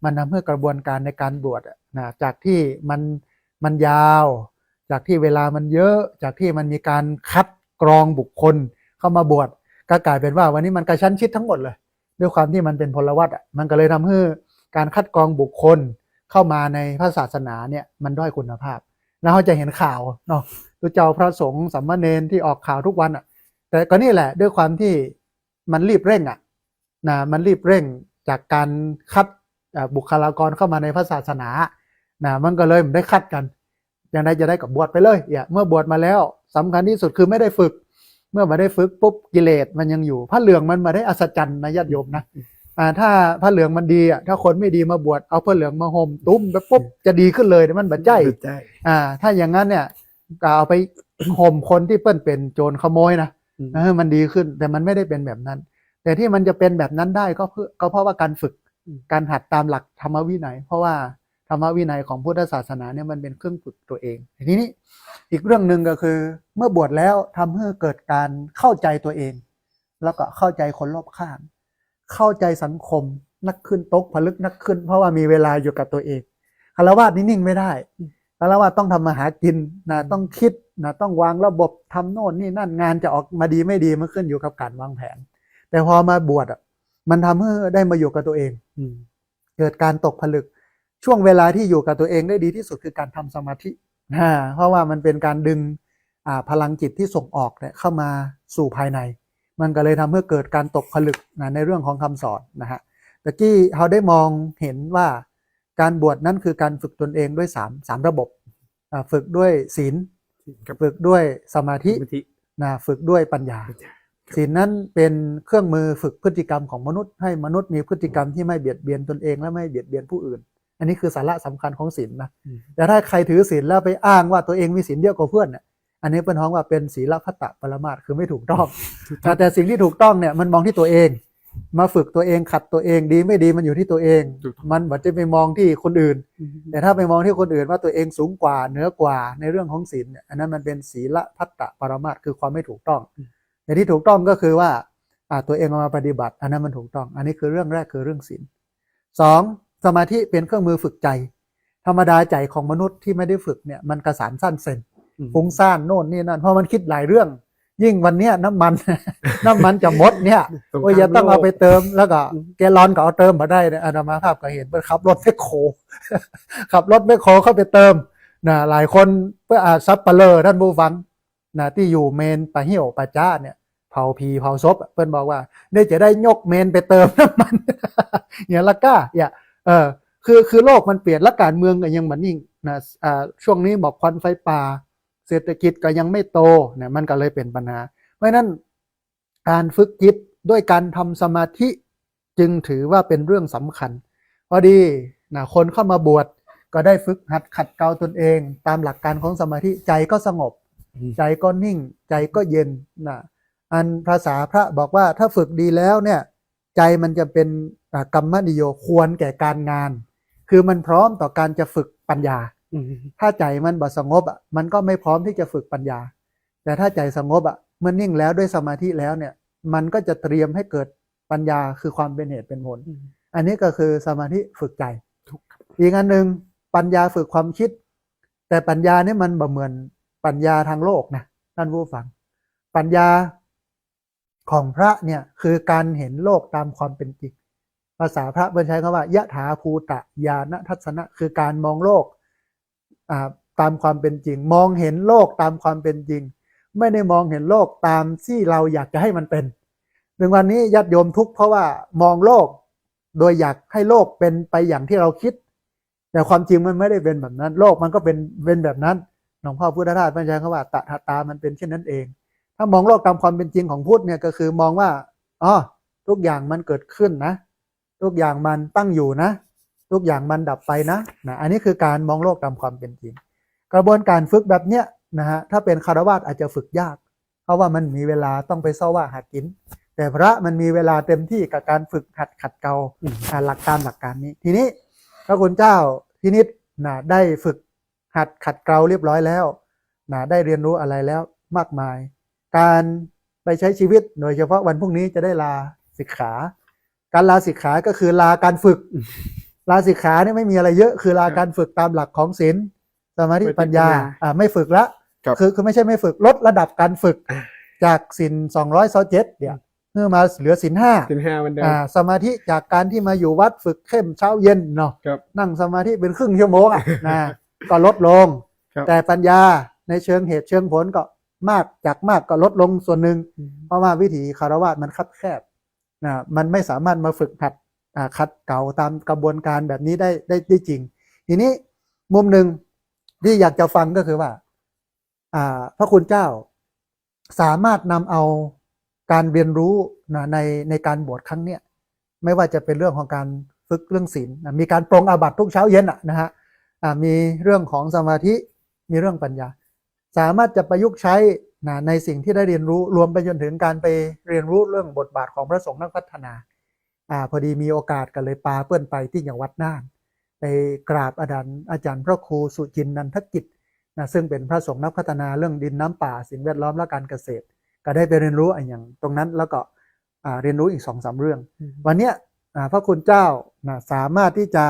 มันทำให้กระบวนการในการบวชนะจากที่มันยาวจากที่เวลามันเยอะจากที่มันมีการคัดกรองบุคคลเข้ามาบวชก็กลายเป็นว่าวันนี้มันกระชั้นชิดทั้งหมดเลยด้วยความที่มันเป็นพลวัตมันก็เลยทำให้การคัดกรองบุคคลเข้ามาในพระศาสนาเนี่ยมันด้อยคุณภาพแล้วเราจะเห็นข่าวเนาะดูเจ้าพระสงฆ์สามเณรที่ออกข่าวทุกวันแต่ก็นี่แหละด้วยความที่มันรีบเร่งนะมันรีบเร่งจากการคัดบุคลากรเข้ามาในพระศาสนานะมันก็เลยไม่ได้คัดกัน อย่างไรจะได้กับบวชไปเลยเมื่อบวชมาแล้วสำคัญที่สุดคือไม่ได้ฝึก เมื่อมาได้ฝึกปุ๊บกิเลสมันยังอยู่พระเหลืองมันมาได้อัศจรรย์นะญาติโยมนะถ้าพระเหลืองมันดีถ้าคนไม่ดีมาบวชเอาพระเหลืองมาห่มตุ้มไปปุ๊บจะดีขึ้นเลยมันบัดใจถ้าอย่างนั้นเนี่ยก็เอาไปห่มคนที่เปิ้นเป็นโจรขโมยนะมันดีขึ้นแต่มันไม่ได้เป็นแบบนั้น แต่ที่มันจะเป็นแบบนั้นได้ก็เพราะว่าการฝึกการหัดตามหลักธรรมวินัยเพราะว่าธรรมวินัยของพุทธศาสนาเนี่ยมันเป็นเครื่องฝึกตัวเองทีนี้อีกเรื่องหนึ่งก็คือเมื่อบวชแล้วทำให้เกิดการเข้าใจตัวเองแล้วก็เข้าใจคนรอบข้างเข้าใจสังคมนักขึ้นตกผลึกนักขึ้นเพราะว่ามีเวลาอยู่กับตัวเองฆราวาสนิ่งไม่ได้ฆราวาสต้องทำมาหากินนะต้องคิดนะต้องวางระบบทำโน่นนี่นั่นงานจะออกมาดีไม่ดีมันขึ้นอยู่กับการวางแผนแต่พอมาบวชมันทำให้ได้มาอยู่กับตัวเองเกิดการตกผลึกช่วงเวลาที่อยู่กับตัวเองได้ดีที่สุดคือการทำสมาธิเพราะว่ามันเป็นการดึงพลังจิตที่ส่งออกเนี่ยเข้ามาสู่ภายในมันก็เลยทำให้เกิดการตกผลึกในเรื่องของคำสอนนะฮะตะกี้เราได้มองเห็นว่าการบวชนั้นคือการฝึกตนเองด้วยสามระบบฝึกด้วยศีลฝึกด้วยสมาธิฝึกด้วยปัญญาศีลนั้นเป็นเครื่องมือฝึกพฤติกรรมของมนุษย์ให้มนุษย์มีพฤติกรรมที่ไม่เบียดเบียนตนเองและไม่เบียดเบียนผู้อื่นอันนี้คือสาระสำคัญของศีลนะแต่ถ้าใครถือศีลแล้วไปอ้างว่าตัวเองมีศีลเยอะกว่าเพื่อนเนี่ยอันนี้เป็นท้องว่าเป็นศีลพัตตปรมาสคือไม่ถูกต้องแต่สิ่งที่ถูกต้องเนี่ยมันมองที่ตัวเองมาฝึกตัวเองขัดตัวเองดีไม่ดีมันอยู่ที่ตัวเองมันไม่จะไปมองที่คนอื่นแต่ถ้าไปมองที่คนอื่นว่าตัวเองสูงกว่าเหนือกว่าในเรื่องของศีลเนี่ยอันนั้นมันเป็นศีลพัตตปรมาสคือความไม่ถูกต้องแต่ที่ถูกต้องก็คือว่าตัวเองเอามาปฏิบัติอันนั้นมันถูกต้องอันนี้คือเรื่องแรกคือเรื่องศีลสองสมาธิเป็นเครื่องมือฝึกใจธรรมดาใจของมนุษย์ที่ไม่ได้ฝึกเนี่ยมันกระสานสั้นเซนฟุ้งซ่านโน่นนี่นั่นเพราะมันคิดหลายเรื่องยิ่งวันเนี้ยน้ำมันจะหมดเนี่ยว่าจะต้องเอาไปเติมแล้วก็แกลลอนก็เอาเติมมาได้นะอาตมาภาพก็เห็นเพื่อขับรถแมคโครขับรถแมคโครเข้าไปเติมนะหลายคนเพื่อซับเปลอท่านผู้ฟังนะที่อยู่เมนปะเหี่ยวปะจ้าเนี่ยเผาผีเผาศพเพื่อนบอกว่าได้จะได้ยกเมนไปเติมน้ำมันอย่างละก้าคือโลกมันเปลี่ยนและการเมืองก็ยังเหมือนยิ่งนะช่วงนี้บอกควันไฟป่าเศรษฐกิจก็ยังไม่โตเนี่ยมันก็เลยเป็นปัญหาเพราะนั้นการฝึกจิตด้วยการทำสมาธิจึงถือว่าเป็นเรื่องสำคัญพอดีนะคนเข้ามาบวชก็ได้ฝึกหัดขัดเกลาตนเองตามหลักการของสมาธิใจก็สงบใจก็นิ่งใจก็เย็นนะอันภาษาพระบอกว่าถ้าฝึกดีแล้วเนี่ยใจมันจะเป็นกรรมนิโยควรแก่การงานคือมันพร้อมต่อการจะฝึกปัญญาถ้าใจมันบ่สงบมันก็ไม่พร้อมที่จะฝึกปัญญาแต่ถ้าใจสงบเมื่อนิ่งแล้วด้วยสมาธิแล้วเนี่ยมันก็จะเตรียมให้เกิดปัญญาคือความเป็นเหตุเป็นผลอันนี้ก็คือสมาธิฝึกใจอีกอันหนึ่งปัญญาฝึกความคิดแต่ปัญญานี่มันบ่เหมือนปัญญาทางโลกนะท่านผู้ฟังปัญญาของพระเนี่ยคือการเห็นโลกตามความเป็นจริงภาษาพระใช้คำว่ายะถาภูตะญาณทัศนะคือการมองโลกตามความเป็นจริงมองเห็นโลกตามความเป็นจริงไม่ได้มองเห็นโลกตามที่เราอยากจะให้มันเป็นในวันนี้ญาติโยมทุกข์เพราะว่ามองโลกโดยอยากให้โลกเป็นไปอย่างที่เราคิดแต่ความจริงมันไม่ได้เป็นแบบนั้นโลกมันก็เป็นแบบนั้นหลวงพ่อพุทธทาสใช้คำว่าตถาตามันเป็นเช่นนั้นเองถ้ามองโลกตามความเป็นจริงของพุทธเนี่ยก็คือมองว่าทุกอย่างมันเกิดขึ้นนะทุกอย่างมันตั้งอยู่นะทุกอย่างมันดับไปนะอันนี้คือการมองโลกตามความเป็นจริงกระบวนการฝึกแบบเนี้ยนะฮะถ้าเป็นคฤหัสถ์อาจจะฝึกยากเพราะว่ามันมีเวลาต้องไปเซ้าว่าหัดกินแต่พระมันมีเวลาเต็มที่กับการฝึกหัดขัดเกลาหลักการนี้ทีนี้พระคุณเจ้าพินิจได้ฝึกหัดขัดเกลาเรียบร้อยแล้วได้เรียนรู้อะไรแล้วมากมายการไปใช้ชีวิตโดยเฉพาะวันพรุ่งนี้จะได้ลาสิกขาการลาสิกขาก็คือลาการฝึกลาสิกขาเนี่ยไม่มีอะไรเยอะคือลาการฝึกตามหลักของศีลสมาธิปัญญาไม่ฝึกละคือไม่ใช่ไม่ฝึกลดระดับการฝึกจากศีล227เนี่ยเพื่อมาเหลือศีล5วันเดิมสมาธิจากการที่มาอยู่วัดฝึกเข้มเช้าเย็นเนาะนั่งสมาธิเป็นครึ่งชั่วโมงก็ลดลงแต่ปัญญาในเชิงเหตุเชิงผลก็มากจากมากก็ลดลงส่วนหนึ่งเพราะว่าวิถีคฤหัสถ์มันคับแคบมันไม่สามารถมาฝึกหัดขัดเกลาตามกระบวนการแบบนี้ได้จริงทีนี้มุมหนึ่ง ที่อยากจะฟังก็คือว่าพระคุณเจ้าสามารถนำเอาการเรียนรู้นะในการบวชครั้งเนี้ยไม่ว่าจะเป็นเรื่องของการฝึกเรื่องศีลนะมีการปรงอาบัติทุกเช้าเย็นนะฮะมีเรื่องของสมาธิมีเรื่องปัญญาสามารถจะประยุกต์ใช้นะในสิ่งที่ได้เรียนรู้รวมไปจนถึงการไปเรียนรู้เรื่องบทบาทของพระสงฆ์นักพัฒนาพอดีมีโอกาสกันเลยปาเปื้อนไปที่อย่างวัดน่านไปกราบอาจารย์พระครูสุจินนันทกิจนะซึ่งเป็นพระสงฆ์นักพัฒนาเรื่องดินน้ำป่าสิ่งแวดล้อมและการเกษตรก็ได้ไปเรียนรู้อย่างตรงนั้นแล้วก็เรียนรู้อีก 2-3 เรื่องวันเนี้ยพระคุณเจ้าสามารถที่จะ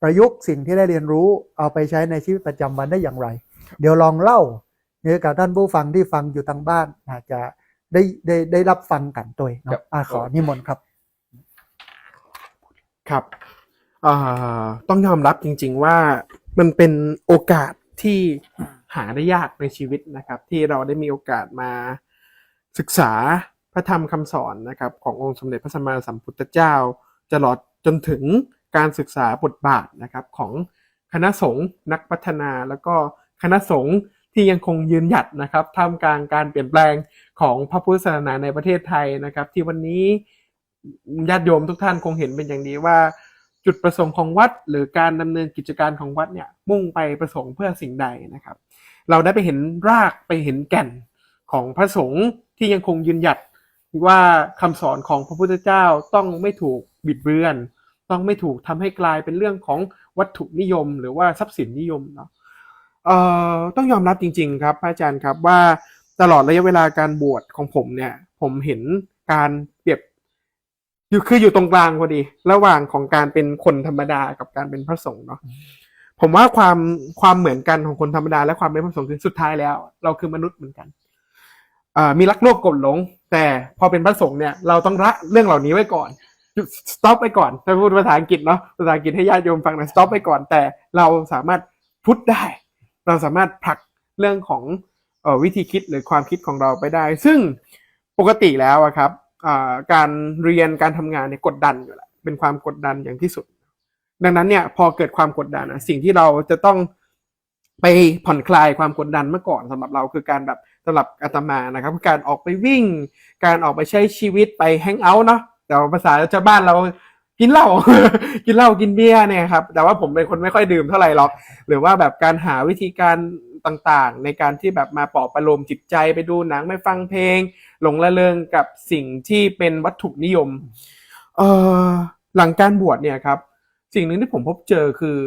ประยุกต์สิ่งที่ได้เรียนรู้เอาไปใช้ในชีวิตประจำวันได้อย่างไรเดี๋ยวลองเล่าเนี่ยกับท่านผู้ฟังที่ฟังอยู่ทางบ้านอาจจะได้รับฟังกันโดยเนาะขอนิมนต์ครับครับต้องยอมรับจริงๆว่ามันเป็นโอกาสที่หาได้ยากในชีวิตนะครับที่เราได้มีโอกาสมาศึกษาพระธรรมคำสอนนะครับขององค์สมเด็จพระสัมมาสัมพุทธเจ้าตลอดจนถึงการศึกษาบทบาทนะครับของคณะสงฆ์นักพัฒนาแล้วก็คณะสงฆ์ที่ยังคงยืนหยัดนะครับท่ามกลางการเปลี่ยนแปลงของพระพุทธศาสนาในประเทศไทยนะครับที่วันนี้ญาติโยมทุกท่านคงเห็นเป็นอย่างดีว่าจุดประสงค์ของวัดหรือการดำเนินกิจการของวัดเนี่ยมุ่งไปประสงค์เพื่อสิ่งใดนะครับเราได้ไปเห็นรากไปเห็นแก่นของพระสงฆ์ที่ยังคงยืนหยัดว่าคำสอนของพระพุทธเจ้าต้องไม่ถูกบิดเบือนต้องไม่ถูกทำให้กลายเป็นเรื่องของวัตถุนิยมหรือว่าทรัพย์สินนิยมเนาะต้องยอมรับจริงๆครับพระอาจารย์ครับว่าตลอดระยะเวลาการบวชของผมเนี่ยผมเห็นการเปรียบอยู่ตรงกลางพอดีระหว่างของการเป็นคนธรรมดากับการเป็นพระสงฆ์เนาะผมว่าความเหมือนกันของคนธรรมดาและความเป็นพระสงฆ์คือสุดท้ายแล้วเราคือมนุษย์เหมือนกันมีรักโลภโกรธหลงแต่พอเป็นพระสงฆ์เนี่ยเราต้องละเรื่องเหล่านี้ไว้ก่อนstop ไปก่อนถ้าพูดภาษาอังกฤษเนาะภาษาอังกฤษให้ญาติโยมฟังหน่อย stop ไปก่อนแต่เราสามารถพุทธได้เราสามารถผลักเรื่องของวิธีคิดหรือความคิดของเราไปได้ซึ่งปกติแล้วครับการเรียนการทำงานเนี่ยกดดันอยู่แล้วเป็นความกดดันอย่างที่สุดดังนั้นเนี่ยพอเกิดความกดดันสิ่งที่เราจะต้องไปผ่อนคลายความกดดันเมื่อก่อนสำหรับเราคือการแบบสำหรับอาตมานะครับการออกไปวิ่งการออกไปใช้ชีวิตไปแฮงเอาท์เนาะแต่ภาษาชาวบ้านเรากินเหล้า กินเหล้ากินเบียร์เนี่ยครับแต่ว่าผมเป็นคนไม่ค่อยดื่มเท่าไหร่หรอกหรือว่าแบบการหาวิธีการต่างๆในการที่แบบมาปลอบประโลมจิตใจไปดูหนังไปฟังเพลงหลงระเริงกับสิ่งที่เป็นวัตถุนิยมหลังการบวชเนี่ยครับสิ่งหนึ่งที่ผมพบเจอคือ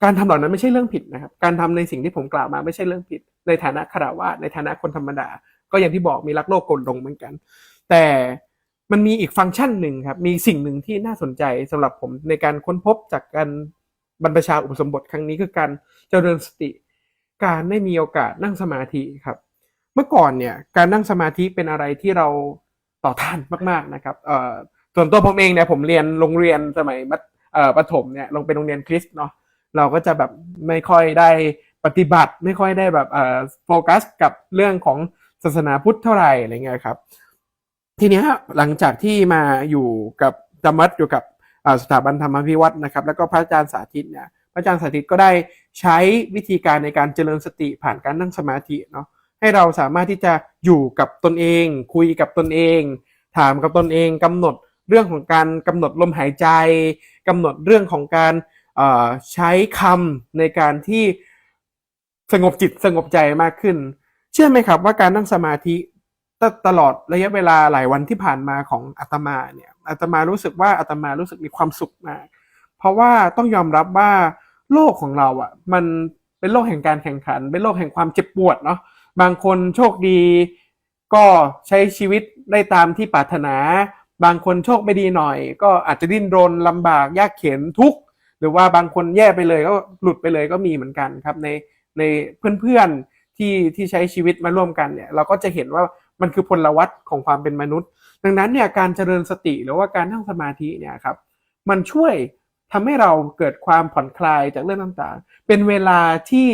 การทำเหล่านั้นไม่ใช่เรื่องผิดนะครับการทำในสิ่งที่ผมกล่าวมาไม่ใช่เรื่องผิดในฐานะฆราวาสในฐานะคนธรรมดาก็อย่างที่บอกมีรักโลภโกรธหลงเหมือนกันแต่มันมีอีกฟังก์ชันหนึ่งครับมีสิ่งหนึ่งที่น่าสนใจสำหรับผมในการค้นพบจากการบรรพชาอุปสมบทครั้งนี้คือการเจริญสติการได้มีโอกาสนั่งสมาธิครับเมื่อก่อนเนี่ยการนั่งสมาธิเป็นอะไรที่เราต่อต้านมากๆนะครับส่วนตัวผมเองเนี่ยผมเรียนโรงเรียนสมัยประถมเนี่ยลงเป็นโรงเรียนคริสต์เนาะเราก็จะแบบไม่ค่อยได้ปฏิบัติไม่ค่อยได้แบบโฟกัสกับเรื่องของศาสนาพุทธเท่าไหร่อะไรเงี้ยครับทีนี้หลังจากที่มาอยู่กับจำวัดอยู่กับสถาบันธรรมพิวัตรนะครับแล้วก็พระอาจารย์สาธิตเนี่ยพระอาจารย์สาธิตก็ได้ใช้วิธีการในการเจริญสติผ่านการนั่งสมาธิเนาะให้เราสามารถที่จะอยู่กับตนเองคุยกับตนเองถามกับตนเองกำหนดเรื่องของการกำหนดลมหายใจกำหนดเรื่องของการใช้คำในการที่สงบจิตสงบใจมากขึ้นเชื่อไหมครับว่าการนั่งสมาธิตลอดระยะเวลาหลายวันที่ผ่านมาของอาตมาเนี่ยอาตมารู้สึกว่าอาตมารู้สึกมีความสุขมากเพราะว่าต้องยอมรับว่าโลกของเราอ่ะมันเป็นโลกแห่งการแข่งขันเป็นโลกแห่งความเจ็บปวดเนาะบางคนโชคดีก็ใช้ชีวิตได้ตามที่ปรารถนาบางคนโชคไม่ดีหน่อยก็อาจจะดิ้นรนลำบากยากเข็ญทุกข์หรือว่าบางคนแย่ไปเลยก็หลุดไปเลยก็มีเหมือนกันครับในเพื่อนๆที่ใช้ชีวิตมาร่วมกันเนี่ยเราก็จะเห็นว่ามันคือพลวัตของความเป็นมนุษย์ดังนั้นเนี่ยการเจริญสติหรือว่าการนั่งสมาธิเนี่ยครับมันช่วยทำให้เราเกิดความผ่อนคลายจากเรื่องต่างๆเป็นเวลาที่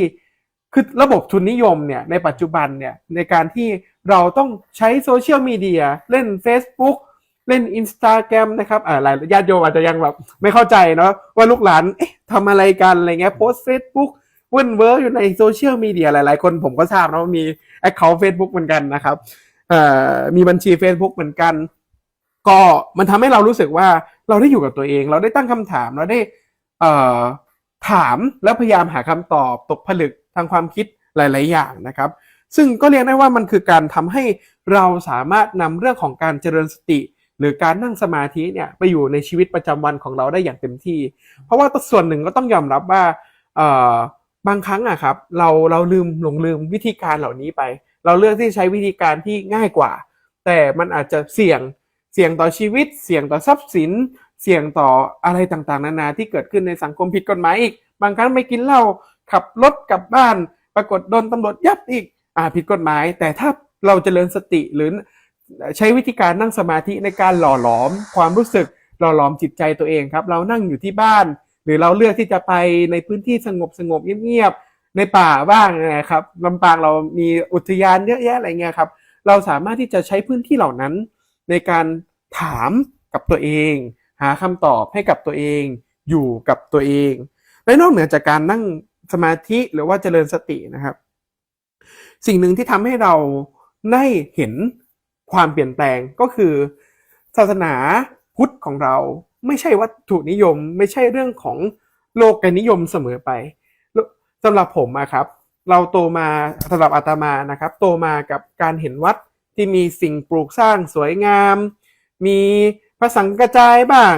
คือระบบทุนนิยมเนี่ยในปัจจุบันเนี่ยในการที่เราต้องใช้โซเชียลมีเดียเล่น Facebook เล่น Instagram นะครับหลายญาติโยมอาจจะยังแบบไม่เข้าใจเนาะว่าลูกหลานทำอะไรกันอะไรเงี้ยโพสต์ Facebook วุ่นเวอร์อยู่ในโซเชียลมีเดียหลายๆคนผมก็ทราบนะว่ามี account Facebook เหมือนกันนะครับมีบัญชี Facebook เหมือนกันก็มันทำให้เรารู้สึกว่าเราได้อยู่กับตัวเองเราได้ตั้งคำถามเราได้ถามแล้วพยายามหาคำตอบตกผลึกทางความคิดหลายๆอย่างนะครับซึ่งก็เรียกได้ว่ามันคือการทำให้เราสามารถนำเรื่องของการเจริญสติหรือการนั่งสมาธิเนี่ยไปอยู่ในชีวิตประจำวันของเราได้อย่างเต็มที่เพราะว่าส่วนหนึ่งก็ต้องยอมรับว่าบางครั้งอะครับเราหลงลืมวิธีการเหล่านี้ไปเราเลือกที่ใช้วิธีการที่ง่ายกว่าแต่มันอาจจะเสี่ยงต่อชีวิตเสี่ยงต่อทรัพย์สินเสี่ยงต่ออะไรต่างๆนานาที่เกิดขึ้นในสังคมผิดกฎหมายอีกบางครั้งไม่กินเหล้าขับรถกลับบ้านปรากฏโดนตำรวจยับอีกผิดกฎหมายแต่ถ้าเราเจริญสติหรือใช้วิธีการนั่งสมาธิในการหล่อหลอมความรู้สึกหล่อหลอมจิตใจตัวเองครับเรานั่งอยู่ที่บ้านหรือเราเลือกที่จะไปในพื้นที่สงบเงียบๆในป่าบ้างนะครับลำปางเรามีอุทยานเยอะแยะอะไรเงี้ยครับเราสามารถที่จะใช้พื้นที่เหล่านั้นในการถามกับตัวเองหาคำตอบให้กับตัวเองอยู่กับตัวเองและนอกเหนือจากการนั่งสมาธิหรือว่าเจริญสตินะครับสิ่งหนึ่งที่ทำให้เราได้เห็นความเปลี่ยนแปลงก็คือศาสนาพุทธของเราไม่ใช่วัตถุนิยมไม่ใช่เรื่องของโลกนิยมเสมอไปสำหรับผมครับเราโตมาสำหรับอาตมานะครับโตมากับการเห็นวัดที่มีสิ่งปลูกสร้างสวยงามมีพระสังฆจายบ้าง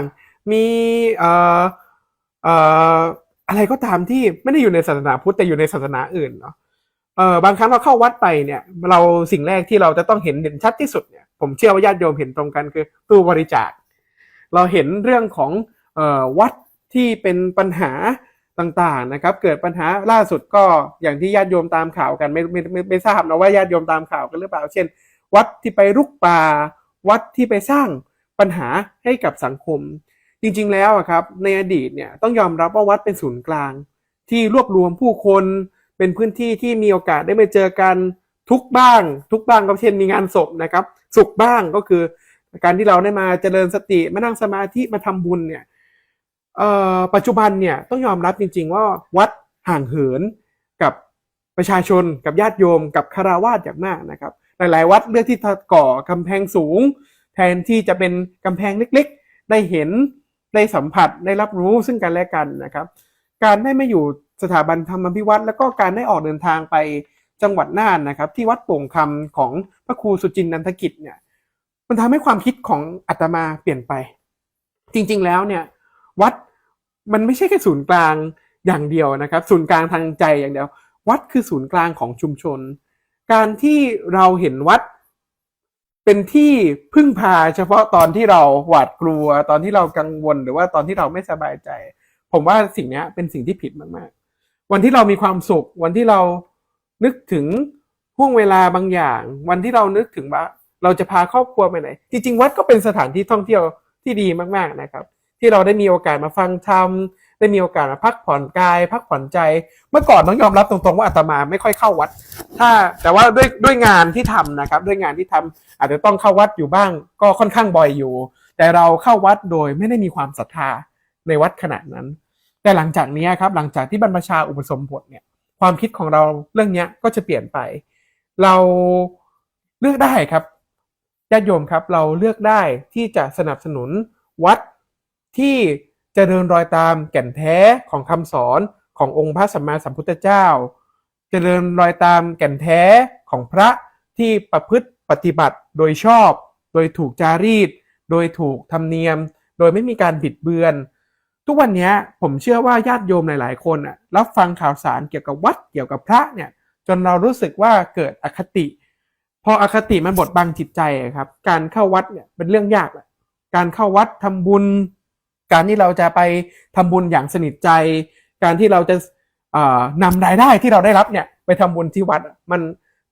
มีอะไรก็ตามที่ไม่ได้อยู่ในศาสนาพุทธแต่อยู่ในศาสนาอื่นเนาะบางครั้งเราเข้าวัดไปเนี่ยเราสิ่งแรกที่เราจะต้องเห็นเด่นชัดที่สุดเนี่ยผมเชื่อว่าญาติโยมเห็นตรงกันคือตู้บริจาคเราเห็นเรื่องของวัดที่เป็นปัญหาต่างๆนะครับเกิดปัญหาล่าสุดก็อย่างที่ญาติโยมตามข่าวกันไม่ทราบนะว่าญาติโยมตามข่าวกันหรือเปล่าเช่นวัดที่ไปรุกป่าวัดที่ไปสร้างปัญหาให้กับสังคมจริงๆแล้วครับในอดีตเนี่ยต้องยอมรับว่าวัดเป็นศูนย์กลางที่รวบรวมผู้คนเป็นพื้นที่ที่มีโอกาสได้มาเจอกันทุกบ้างก็เช่นมีงานศพนะครับสุขบ้างก็คือการที่เราได้มาเจริญสติมานั่งสมาธิมาทำบุญเนี่ยปัจจุบันเนี่ยต้องยอมรับจริงๆว่าวัดห่างเหินกับประชาชนกับญาติโยมกับคฤหัสถ์อย่างมากนะครับหลายๆวัดเลือกที่จะก่อกำแพงสูงแทนที่จะเป็นกำแพงเล็กๆได้เห็นได้สัมผัสได้รับรู้ซึ่งกันและกันนะครับการได้มาอยู่สถาบันธรรมภิวัตรแล้วก็การได้ออกเดินทางไปจังหวัดน่านนะครับที่วัดโป่งคำของพระครูสุจินต์นันทกิจเนี่ยมันทำให้ความคิดของอาตมาเปลี่ยนไปจริงๆแล้วเนี่ยวัดมันไม่ใช่แค่ศูนย์กลางอย่างเดียวนะครับศูนย์กลางทางใจอย่างเดียววัดคือศูนย์กลางของชุมชนการที่เราเห็นวัดเป็นที่พึ่งพาเฉพาะตอนที่เราหวาดกลัวตอนที่เรากังวลหรือว่าตอนที่เราไม่สบายใจผมว่าสิ่งนี้เป็นสิ่งที่ผิดมากๆวันที่เรามีความสุขวันที่เรานึกถึงห่วงเวลาบางอย่างวันที่เรานึกถึงว่าเราจะพาครอบครัวไปไหนจริงๆวัดก็เป็นสถานที่ท่องเที่ยวที่ดีมากๆนะครับที่เราได้มีโอกาสมาฟังธรรมได้มีโอกาสมาพักผ่อนกายพักผ่อนใจเมื่อก่อนต้องยอมรับตรงๆว่าอาตมาไม่ค่อยเข้าวัดแต่ว่าด้วยงานที่ทำนะครับด้วยงานที่ทำอาจจะต้องเข้าวัดอยู่บ้างก็ค่อนข้างบ่อยอยู่แต่เราเข้าวัดโดยไม่ได้มีความศรัทธาในวัดขนาดนั้นแต่หลังจากนี้ครับหลังจากที่บรรพชาอุปสมบทเนี่ยความคิดของเราเรื่องนี้ก็จะเปลี่ยนไปเราเลือกได้ครับญาติโยมครับเราเลือกได้ที่จะสนับสนุนวัดที่จะเดินรอยตามแก่นแท้ของคำสอนขององค์พระสัมมาสัมพุทธเจ้าจะเดินรอยตามแก่นแท้ของพระที่ประพฤติปฏิบัติโดยชอบโดยถูกจารีตโดยถูกธรรมเนียมโดยไม่มีการบิดเบือนทุกวันนี้ผมเชื่อว่าญาติโยมหลายๆคนรับฟังข่าวสารเกี่ยวกับวัดเกี่ยวกับพระเนี่ยจนเรารู้สึกว่าเกิดอคติพออคติมันบดบังจิตใจครับการเข้าวัดเนี่ยเป็นเรื่องยากแหละการเข้าวัดทำบุญการที่เราจะไปทำบุญอย่างสนิทใจการที่เราจะนำรายได้ที่เราได้รับเนี่ยไปทำบุญที่วัดมัน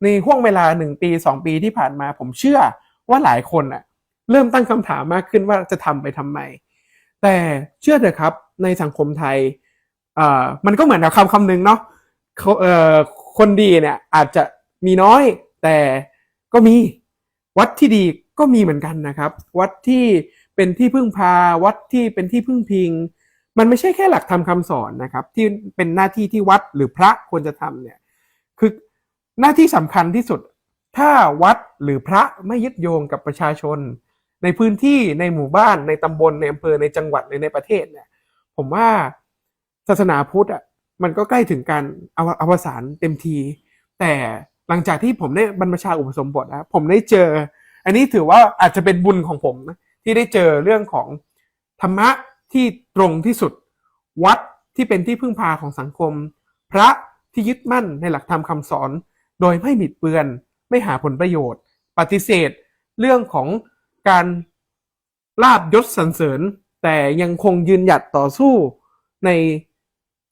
ในห่วงเวลา1 ปี 2 ปีที่ผ่านมาผมเชื่อว่าหลายคนเริ่มตั้งคำถามมากขึ้นว่าจะทำไปทำไมแต่เชื่อเถอะครับในสังคมไทยมันก็เหมือนกับคำหนึ่งเนาะคนดีเนี่ยอาจจะมีน้อยแต่ก็มีวัดที่ดีก็มีเหมือนกันนะครับวัดที่เป็นที่พึ่งพาวัดที่เป็นที่พึ่งพิง มันไม่ใช่แค่หลักธรรมคำสอนนะครับที่เป็นหน้าที่ที่วัดหรือพระควรจะทำเนี่ยคือหน้าที่สำคัญที่สุดถ้าวัดหรือพระไม่ยึดโยงกับประชาชนในพื้นที่ในหมู่บ้านในตำบลในอำเภอในจังหวัดในประเทศเนี่ยผมว่าศาสนาพุทธอ่ะมันก็ใกล้ถึงการอวสานเต็มทีแต่หลังจากที่ผมได้บรรพชาอุปสมบทนะผมได้เจออันนี้ถือว่าอาจจะเป็นบุญของผมนะที่ได้เจอเรื่องของธรรมะที่ตรงที่สุดวัดที่เป็นที่พึ่งพาของสังคมพระที่ยึดมั่นในหลักธรรมคำสอนโดยไม่บิดเบือนไม่หาผลประโยชน์ปฏิเสธเรื่องของการลาบยศสรรเสริญแต่ยังคงยืนหยัดต่อสู้ใน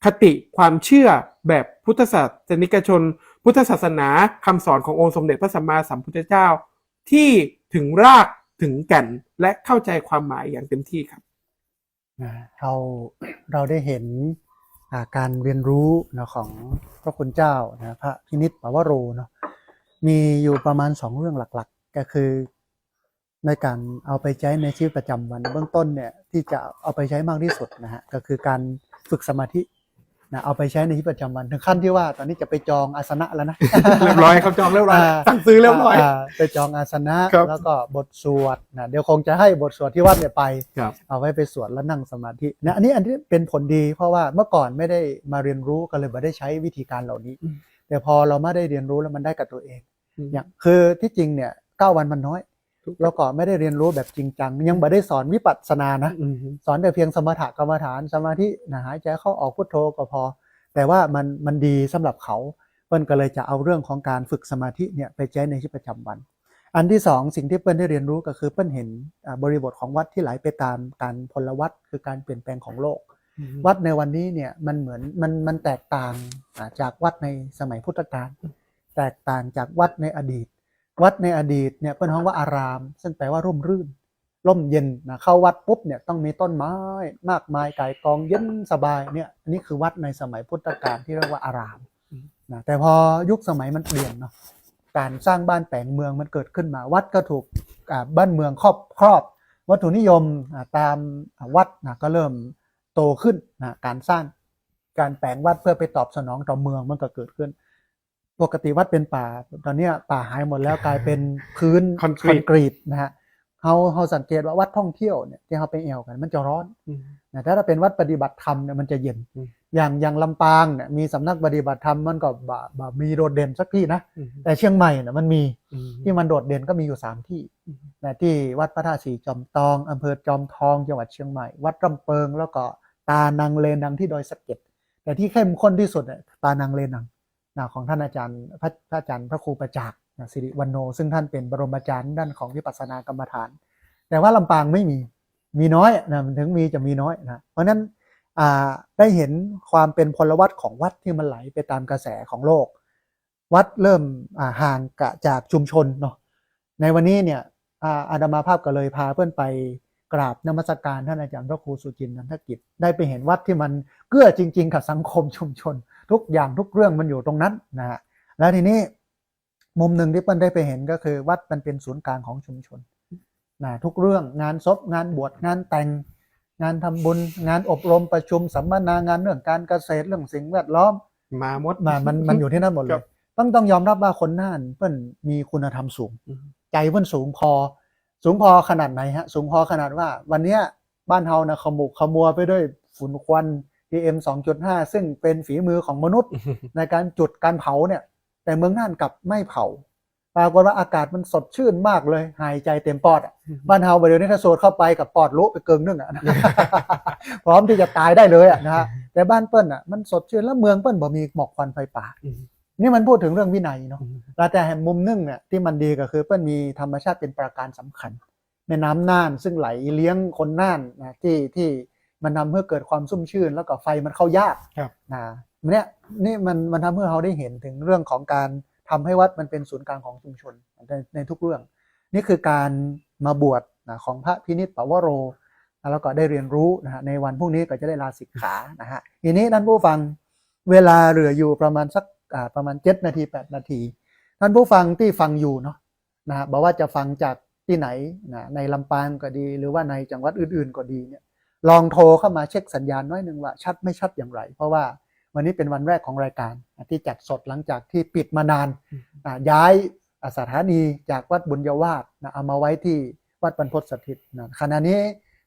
คติความเชื่อแบบพุทธศาสนิกชนพุทธศาสนาคำสอนขององค์สมเด็จพระสัมมาสัมพุทธเจ้าที่ถึงรากถึงแก่นและเข้าใจความหมายอย่างเต็มที่ครับเราเราได้เห็นการเรียนรู้นะของพระคุณเจ้านะพระพินิจปวโรเนาะมีอยู่ประมาณ2เรื่องหลักๆก็คือในการเอาไปใช้ในชีวิตประจำวันเบื้องต้นเนี่ยที่จะเอาไปใช้มากที่สุดนะฮะก็คือการฝึกสมาธินะเอาไปใช้ในชีวิตประจำวันถึงขั้นที่ว่าตอนนี้จะไปจองอาสนะแล้วนะ เรียบร้อยครับจองเรียบร้อยสั่งซื้อเรียบร้อยไปจองอาสนะแล้วก็บทสวดนะเดี๋ยวคงจะให้บทสวดที่วัดเนี่ยไปเอาไว้ไปสวดแล้วนั่งสมาธินะอันนี้เป็นผลดีเพราะว่าเมื่อก่อนไม่ได้มาเรียนรู้ก็เลยไม่ได้ใช้วิธีการเหล่านี้แต่พอเราไม่ได้เรียนรู้แล้วมันได้กับตัวเองอย่างคือที่จริงเนี่ย9 วันมันน้อยแล้วก็ไม่ได้เรียนรู้แบบจริงจังยังไม่ได้สอนวิปัสสนานะสอนแต่เพียงสมถกรรมฐานสมาธินะหายใจเข้าออกพุทโธก็พอแต่ว่ามันดีสำหรับเขาเปิ้ลก็เลยจะเอาเรื่องของการฝึกสมาธิเนี่ยไปใช้ในชีวิตประจำวันอันที่2สิ่งที่เปิ้ลได้เรียนรู้ก็คือเปิ้ลเห็นบริบทของวัดที่ไหลไปตามการพลวัตคือการเปลี่ยนแปลงของโลกวัดในวันนี้เนี่ยมันเหมือนมันแตกต่างจากวัดในสมัยพุทธกาลแตกต่างจากวัดในอดีตวัดในอดีตเนี่ยเปิ้ลฮ้องว่าอารามซึ่งแปลว่าร่มรื่นร่มเย็นนะเข้าวัดปุ๊บเนี่ยต้องมีต้นไม้มากมายก่ายกองเย็นสบายเนี่ยอันนี้คือวัดในสมัยพุทธกาลที่เรียกว่าอารามนะแต่พอยุคสมัยมันเปลี่ยนเนาะการสร้างบ้านแปลงเมืองมันเกิดขึ้นมาวัดก็ถูกบ้านเมืองครอบวัตถุนิยมตามวัดนะก็เริ่มโตขึ้นนะการสร้างการแปลงวัดเพื่อไปตอบสนองต่อเมืองมันก็เกิดขึ้นปกติวัดเป็นป่าตอนนี้ป่าหายหมดแล้วกลายเป็นพื้นคอนกรีตนะฮะเขาสังเกตว่าวัดท่องเที่ยวเนี่ยที่เขาไปแอวกันมันจะร้อนนะถ้าเป็นวัดปฏิบัติธรรมเนี่ยมันจะเย็นอย่างลำปางเนี่ยมีสำนักปฏิบัติธรรมมันก็มีโดดเด่นสักที่นะแต่เชียงใหม่เนี่ยมันมีที่มันโดดเด่นก็มีอยู่3ที่นะที่วัดพระธาตุสีจอมตองอำเภอจอมทองจังหวัดเชียงใหม่วัดลำเปิงแล้วก็ตานางเลนังที่ดอยสะเก็ดแต่ที่เข้มข้นที่สุดเนี่ยตานางเลนังของท่านอาจารย์พระอาจารย์พระครูประจักษ์สิริวันโนซึ่งท่านเป็นบรมอาจารย์ด้านของวิปัสสนากรรมฐานแต่ว่าลำปางไม่มีน้อยนะถึงมีจะมีน้อยนะเพราะนั้นได้เห็นความเป็นพลวัตของวัดที่มันไหลไปตามกระแสของโลกวัดเริ่มห่างจากชุมชนเนาะในวันนี้เนี่ยอาตมาภาพก็เลยพาเพื่อนไปกราบนมัสการท่านอาจารย์พระครูสุจินต์นันทกิจได้ไปเห็นวัดที่มันเกื้อจริงๆกับสังคมชุมชนทุกอย่างทุกเรื่องมันอยู่ตรงนั้นนะฮะแล้วทีนี้มุมหนึ่งที่เปิ้ลได้ไปเห็นก็คือวัดมันเป็นศูนย์กลางของชุมชนนะทุกเรื่องงานศพงานบวชงานแต่งงานทำบุญงานอบรมประชุมสัมมนางานเรื่องการเกษตรเรื่องสิ่งแวดล้อมมาหมดมันอยู่ที่นั่นหมดเลยต้องยอมรับว่าคนน่านเปิ้ลมีคุณธรรมสูงใจเปิ้ลสูงพอขนาดไหนฮะสูงพอขนาดว่าวันนี้บ้านเฮานะขมุกขมัวไปด้วยฝุ่นควัน PM 2.5 ซึ่งเป็นฝีมือของมนุษย์ในการจุดการเผาเนี่ยแต่เมืองน่านกลับไม่เผาปรากฏว่าอากาศมันสดชื่นมากเลยหายใจเต็มปอดบ้านเฮาเดี๋ยวนี้ถ้าโซดเข้าไปกับปอดลุไปเกินนึงพร้อมที่จะตายได้เลยนะฮะแต่บ้านเปิ้ลมันสดชื่นแล้วเมืองเปิ้ลบ่มีหมอกควันไฟป่านี่มันพูดถึงเรื่องวินัยเนาะแต่แห่งมุมนึงเนี่ยที่มันดีก็คือเปิ้ลมีธรรมชาติเป็นประการสำคัญแม่น้ำน่านซึ่งไหลเลี้ยงคนน่านนะที่มันทำให้เกิดความชุ่มชื่นแล้วก็ไฟมันเข้ายากนะเนี่ยนี่มันทำให้เราได้เห็นถึงเรื่องของการทำให้วัดมันเป็นศูนย์กลางของชุมชนในทุกเรื่องนี่คือการมาบวชของพระพินิจปวโรแล้วก็ได้เรียนรู้นะฮะในวันพรุ่งนี้ก็จะได้ลาสิกขานะฮะทีนี้ท่านผู้ฟังเวลาเหลืออยู่ประมาณสักประมาณ7 นาที8 นาทีท่านผู้ฟังที่ฟังอยู่เนาะนะฮะบอกว่าจะฟังจากที่ไหนนะในลำปางก็ดีหรือว่าในจังหวัดอื่นๆก็ดีเนี่ย ลองโทรเข้ามาเช็คสัญญาณน้อยหนึ่งว่าชัดไม่ชัดอย่างไร เพราะว่าวันนี้เป็นวันแรกของรายการที่จัดสดหลังจากที่ปิดมานานย้ายสถานีจากวัดบุญยวาสเอามาไว้ที่วัดบรรพตสถิตขณะนี้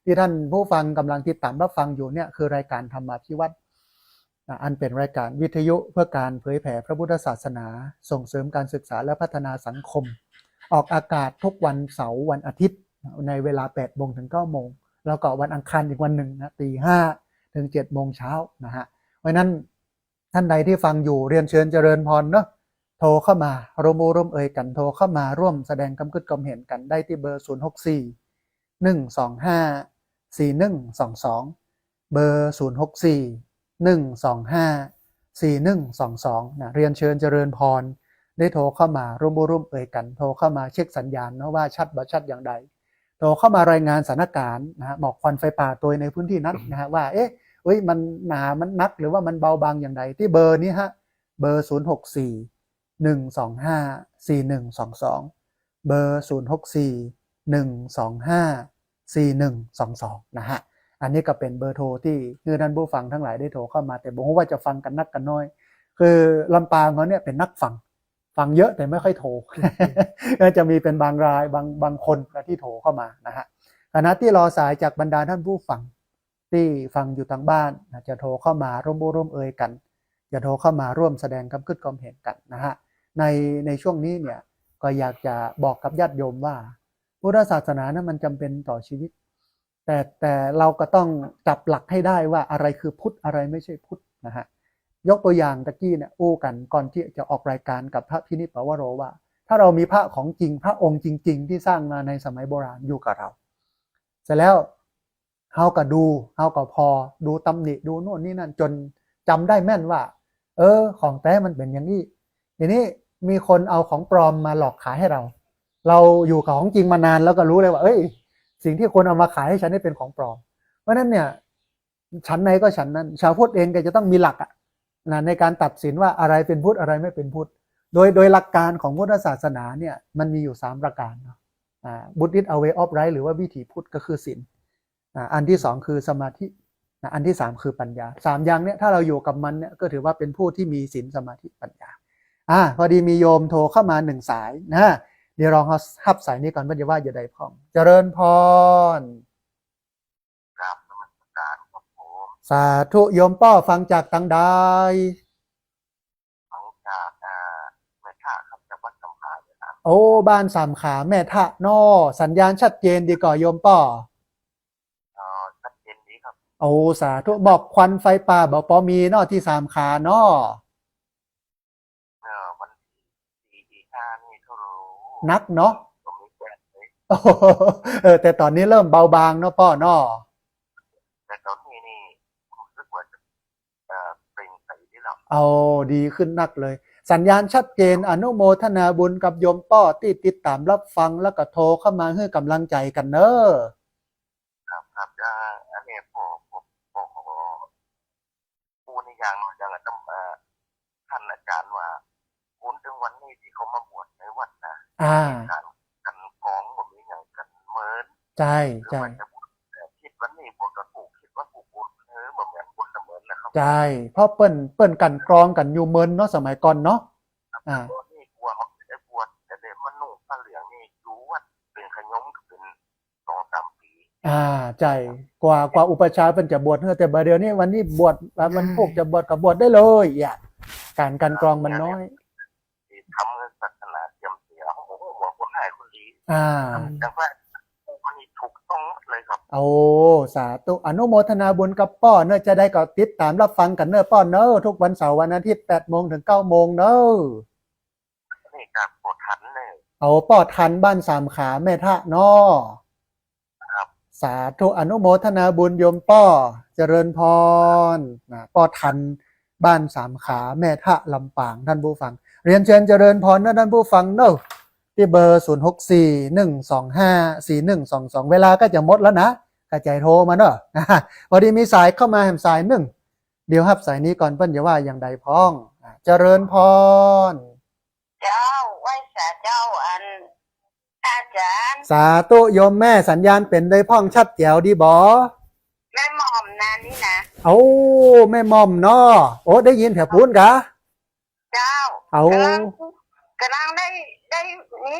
ที่ท่านผู้ฟังกำลังติดตามรับฟังอยู่เนี่ยคือรายการธรรมาภิวัตรอันเป็นรายการวิทยุเพื่อการเผยแผ่พระพุทธศาสนาส่งเสริมการศึกษาและพัฒนาสังคมออกอากาศทุกวันเสาร์วันอาทิตย์ในเวลา 8 โมงถึง 9 โมงแล้วก็วันอังคารอีกวันหนึ่งนะ 5:00 ถึง 7 โมงเช้านะฮะเพราะนั้นท่านใดที่ฟังอยู่เรียนเชิญเจริญพรเนาะโทรเข้ามาร่วมร่วมเอ่ยกันโทรเข้ามาร่วมแสดงความคิดความเห็นกันได้ที่เบอร์ 064 125 4122 เบอร์ 064 125 4122 นะเรียนเชิญเจริญพรได้โทรเข้ามาร่วมเอ่ยกันโทรเข้ามาเช็คสัญญาณนะว่าชัดบ่ชัดอย่างใดโทรเข้ามารายงานสถานการณ์นะฮะหมอกควันไฟป่าตัวในพื้นที่นั้นนะฮะว่ามันหนามันนักหรือว่ามันเบาบางอย่างใดที่เบอร์นี้ฮะเบอร์ 064 125 4122 เบอร์ 064 125 4122 นะฮะอันนี้ก็เป็นเบอร์โทรที่คือท่านผู้ฟังทั้งหลายได้โทรเข้ามาแต่บอกว่าจะฟังกันนักกันน้อยคือลำปางเขาเนี่ยเป็นนักฟังเยอะแต่ไม่ค่อยโทร ก็จะมีเป็นบางรายบางคนที่โทรเข้ามานะฮะขณะที่รอสายจากบรรดาท่านผู้ฟังที่ฟังอยู่ทางบ้านจะโทรเข้ามาร่วมเอ่ยกันจะโทรเข้ามาร่วมแสดงความคิดความเห็นกันนะฮะในช่วงนี้เนี่ยก็อยากจะบอกกับญาติโยมว่าพุทธศาสนานั้นมันจำเป็นต่อชีวิตแต่เราก็ต้องจับหลักให้ได้ว่าอะไรคือพุทธอะไรไม่ใช่พุทธนะฮะยกตัวอย่างตะกี้เนี่ยอู้กันก่อนที่จะออกรายการกับพระพินิจปวโรว่าถ้าเรามีพระของจริงพระองค์จริงๆที่สร้างมาในสมัยโบราณอยู่กับเราเสร็จแล้วเฮาก็พอดูตำหนิดูโน่นนี่นั่นจนจำได้แม่นว่าของแท้มันเป็นอย่างนี้ทีนี้มีคนเอาของปลอมมาหลอกขายให้เราอยู่กับของจริงมานานแล้วก็รู้เลยว่าสิ่งที่คนเอามาขายให้ฉันนี่เป็นของปลอมเพราะนั้นเนี่ยฉันไหนก็ฉันนั้นชาวพุทธเองก็จะต้องมีหลักในการตัดสินว่าอะไรเป็นพุทธอะไรไม่เป็นพุทธโดยหลักการของพุทธศาสนาเนี่ยมันมีอยู่3ประการเนาะBuddhist way of life หรือว่าวิถีพุทธก็คือศีลอันที่2คือสมาธิอันที่3คือปัญญา3อย่างเนี้ยถ้าเราอยู่กับมันเนี่ยก็ถือว่าเป็นผู้ที่มีศีลสมาธิปัญญาพอดีมีโยมโทรเข้ามา1 สายนะเดี๋ยวลองรับสายนี้ก่อนว่าจะว่าอย่าใดพ้องเจริญพรครับนมัสการครับผม สาธุโยมป้อฟังจากตังใดฟังจากแม่ท่าครับจากวัดสำขาเลยครับ โอ้บ้านสามขาแม่ทะนอสัญญาณชัดเจนดีก่อโยมป้อชัดเจนดีครับ โอ้สาธุบอกควันไฟป่าบอกปอมีนอที่สามขานอวันที่4 ที่ 5นี่เขารู้ นักเนาะ ผมมีแจ้งเลย แต่ตอนนี้เริ่มเบาบางเนาะป้อนอ แต่ตอนนี้นี่ผมรู้สึกว่าจะเป็นใสที่เรา เอาดีขึ้นนักเลย สัญญาณชัดเจนอนุโมทนาบุญกับโยมป้อที่ติดตามรับฟังแล้วก็โทรเข้ามาให้กำลังใจกันเนอะครับอันนี้ผมพูดในอย่างต้องท่านอาจารย์ว่าคุณถึงวันนี้ที่เขามาบวชในวัดนะการกันกองผมมีอย่างกันเมินใช่คิดวันนี้บวชกับปู่คิดว่าปู่บุญเหมือนบุญเสมอนะครับใช่เพราะเปิ้นกันกรองกันอยู่เมินเนาะสมัยก่อนเนาะนี่กลัวเขาจะบวชแต่เด็กมันนุ่งผ้าเหลืองนี่รู้ว่าเป็นขยมเป็น2-3 ปีใช่กว่าอุปชาเป็นจะบวชแต่เดี๋ยวนี้วันนี้บวชวันพวกจะบวชกับบวชได้เลยการกันกรองมันน้อยทำศาสนาเทียมเสียโอ้โหหัวคนหายคนดีแต่ว่าคนนี้ถูกต้องเลยครับโอ้สาธุอนุโมทนาบุญกับป้อเนอะจะได้ก็ติดตามรับฟังกันเนอะป้อเนอะทุกวันเสาร์วันอาทิตย์8 โมงถึง 9 โมงเนอะนี่การปวดทันเลยเอาป้อทันบ้านสามขาแม่ทะเนอะสาธุอนุโมทนาบุญโยมป้อเจริญพรป้อทันบ้านสามขาแม่ทะลำปางท่านผู้ฟังเรียนเชิญเจริญพรนะท่านผู้ฟังเนอะที่เบอร์ 064-125-4122 เวลาก็จะหมดแล้วนะกระจายโทรมาเนอะพอดีมีสายเข้ามาแหมสายหนึ่งเดี๋ยวครับสายนี้ก่อนเปิ้ลจะว่าอย่างใดพ้องเจริญพรเจ้าไหว้สาเจ้าอาจารย์สาธุโยมแม่สัญญาณเป็นได้พ้องชัดแจ๋วดีบอ แม่หมอมนะนี่นะ เอาแม่มอมเนาะโอ้ได้ยินแถวพูนกะ เจ้า เอา กำลังได้นี้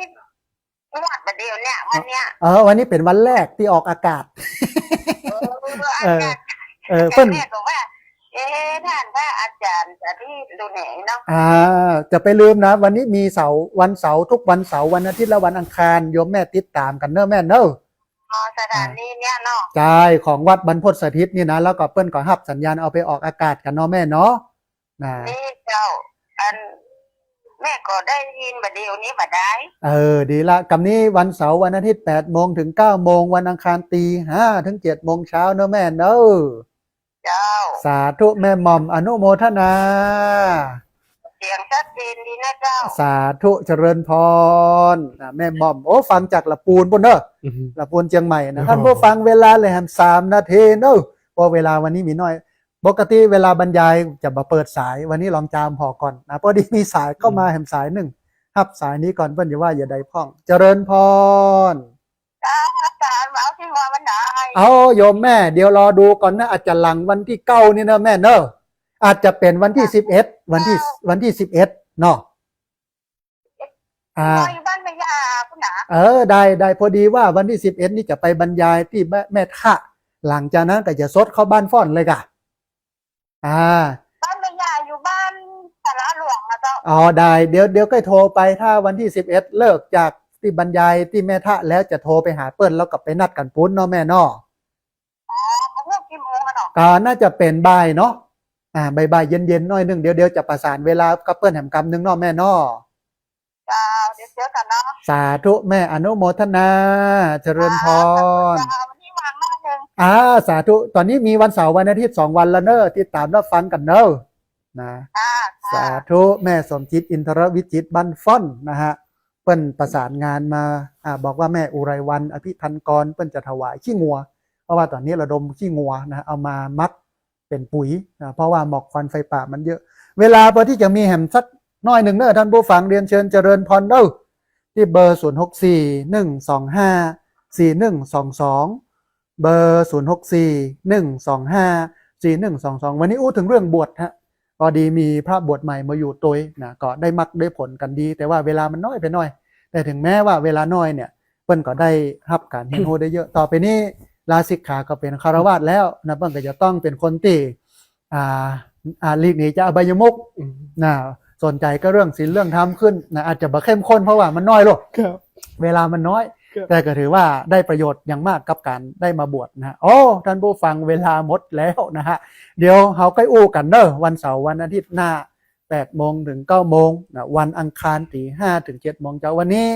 งวดประเดี๋ยวเนี่ยวันเนี้ย วันนี้เป็นวันแรกที่ออกอากาศ เออ เพิ่น แม่บอกว่าท่านพระอาจารย์จะที่ดูไหนเนาะ จะไปลืมนะ วันนี้มีวันเสาร์ทุกวันเสาร์วันอาทิตย์และวันอังคารโยมแม่ติดตามกันเนอะแม่เนอะ สถานนี้เนี่ยเนาะ ใช่ของวัดบรรพตสถิตนี่นะแล้วก็เปิ้นก็รับสัญญาณเอาไปออกอากาศกันเนาะแม่เนาะนะ นี่เจ้าแม่ก็ได้ยินประเดี๋ยวนี้บัดได้ ดีละกับนี้วันเสาร์วันอาทิตย์8 โมงถึง 9 โมงวันอังคารตี 5 ถึง 7 โมงเช้าเนอะแม่เนอะ เจ้า สาธุแม่หม่อมอนุโมทนา เสียงชัดเจนดีนะเจ้า สาธุเจริญพรแม่หม่อมโอ้ฟังจากละปูนปุ่นเนอะละปูนเชียงใหม่นะท่านผู้ฟังเวลาเลยแฮม3 นาทีเนอะเพราะเวลาวันนี้มีน้อยปกติเวลาบรรยายจะมาเปิดสายวันนี้ลองจามพอก่อนนะพอดีมีสายเข้ามาแฮมสายหนึ่งรับสายนี้ก่อนเพิ่นอย่าว่าอย่าใดพ้องเจริญพร อาจารย์เอาที่ว่าวันไหน เอาโยมแม่เดี๋ยวรอดูก่อนนะอาจจะหลังวันที่9นี่นะแม่เนอะอาจจะเป็นวันที่11วันที่11เนาะ ไปบ้านแม่ยาคุณหนา ได้พอดีว่าวันที่11นี่จะไปบรรยายที่แม่ทะหลังจากนั้นก็จะซดเข้าบ้านฟ้อนเลยกะบ้านแม่ยาอยู่บ้านสาระหลวงนะเจ้า ได้เดี๋ยวก็โทรไปถ้าวันที่11เลิกจากที่บรรยายที่แม่ทะแล้วจะโทรไปหาเปิ้ลแล้วก็ไปนัดกันปุ้นเนาะแม่เนาะ เขาเลิกกี่โมงกันเนาะ ก็น่าจะเป็นบ่ายเนาะบ่ายเย็นๆหน่อยนึงเดี๋ยวจะประสานเวลากับเปิ้ลแหมกำนึงเนาะแม่เนาะ เจ้าเดี๋ยวเจอกันเนาะ สาธุแม่อนุโมทนาเจริญพร วันนี้วางหน้าหนึ่ง สาธุตอนนี้มีวันเสาร์วันอาทิตย์2 วันแล้วเนอะที่ตามรับฟังกันเนอะนะสาธุแม่สมจิตอินทรวิจิตรบันฟ่อนนะฮะเปิ้นประสานงานมาบอกว่าแม่อุไรวันอภิพันธ์กรเปิ้นจะถวายขี้งัวเพราะว่าตอนนี้ระดมขี้งัวนะเอามามัดเป็นปุ๋ยเพราะว่าหมอกควันไฟป่ามันเยอะเวลาพอที่จะมีแหมสักน้อยหนึ่งเนอะท่านผู้ฟังเรียนเชิญเจริญพรเนอะที่เบอร์0641254122เบอร์0641254122วันนี้อู้ถึงเรื่องบวชฮะพอดีมีพระบวชใหม่มาอยู่ตัวนะก็ได้มักได้ผลกันดีแต่ว่าเวลามันน้อยไปหน่อยแต่ถึงแม้ว่าเวลาน้อยเนี่ยเปิ้นก็ได้รับการเห็นโหได้เยอะต่อไปนี้ลาสิกขาก็เป็นคารวาสแล้วนะเปิ้นก็จะต้องเป็นคนที่ลีกหนีจากอบายมุขนะสนใจก็เรื่องศีลเรื่องธรรมขึ้นนะอาจจะบ่เข้มข้นเพราะว่ามันน้อยหรอกเวลามันน้อยแต่ก็ถือว่าได้ประโยชน์อย่างมากกับการได้มาบวชนะท่านผู้ฟังเวลาหมดแล้วนะฮะเดี๋ยวเขาใกล้อู้กันเนอะวันเสาร์วันอาทิตย์หน้า8 โมงถึง 9 โมงนะวันอังคารตี 5 ถึง 7 โมงเช้าวันนี้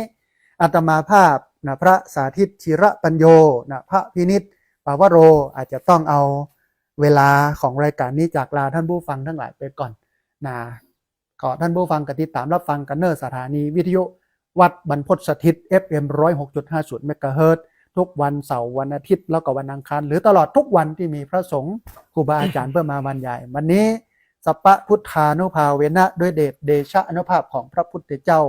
อาตมาภาพนะพระสาธิตชิระปัญโยนะพระพินิจปาวโรอาจจะต้องเอาเวลาของรายการนี้จากลาท่านผู้ฟังทั้งหลายไปก่อนนะขอท่านผู้ฟังกติดตามรับฟังกันเนอร์สถานีวิทยุวัดบรรพตสถิต FM 106.50 เมกะเฮิรตซ์ทุกวันเสาร์วันอาทิตย์แล้วก็วันอังคารหรือตลอดทุกวันที่มีพระสงฆ์ครูบาอาจารย์เพื่อมาบรรยายวันนี้สัพพะพุทธานุภาเวนะด้วยเดชเดชะอนุภาพของพระพุทธเจ้า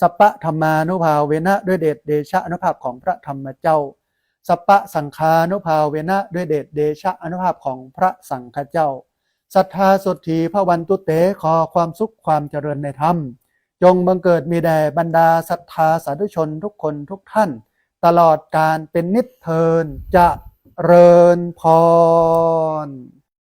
สัพพะธรรมานุภาเวนะด้วยเดชเดชะอนุภาพของพระธรรมเจ้าสัพพะสังฆานุภาเวนะด้วยเดชเดชะอนุภาพของพระสังฆเจ้าศรัทธาสุทธีพระวันตุเตขอความสุขความเจริญในธรรมจงบังเกิดมีแด่บรรดาศรัทธาสาธุชนทุกคนทุกท่านตลอดการเป็นนิจเทินจะเริญพร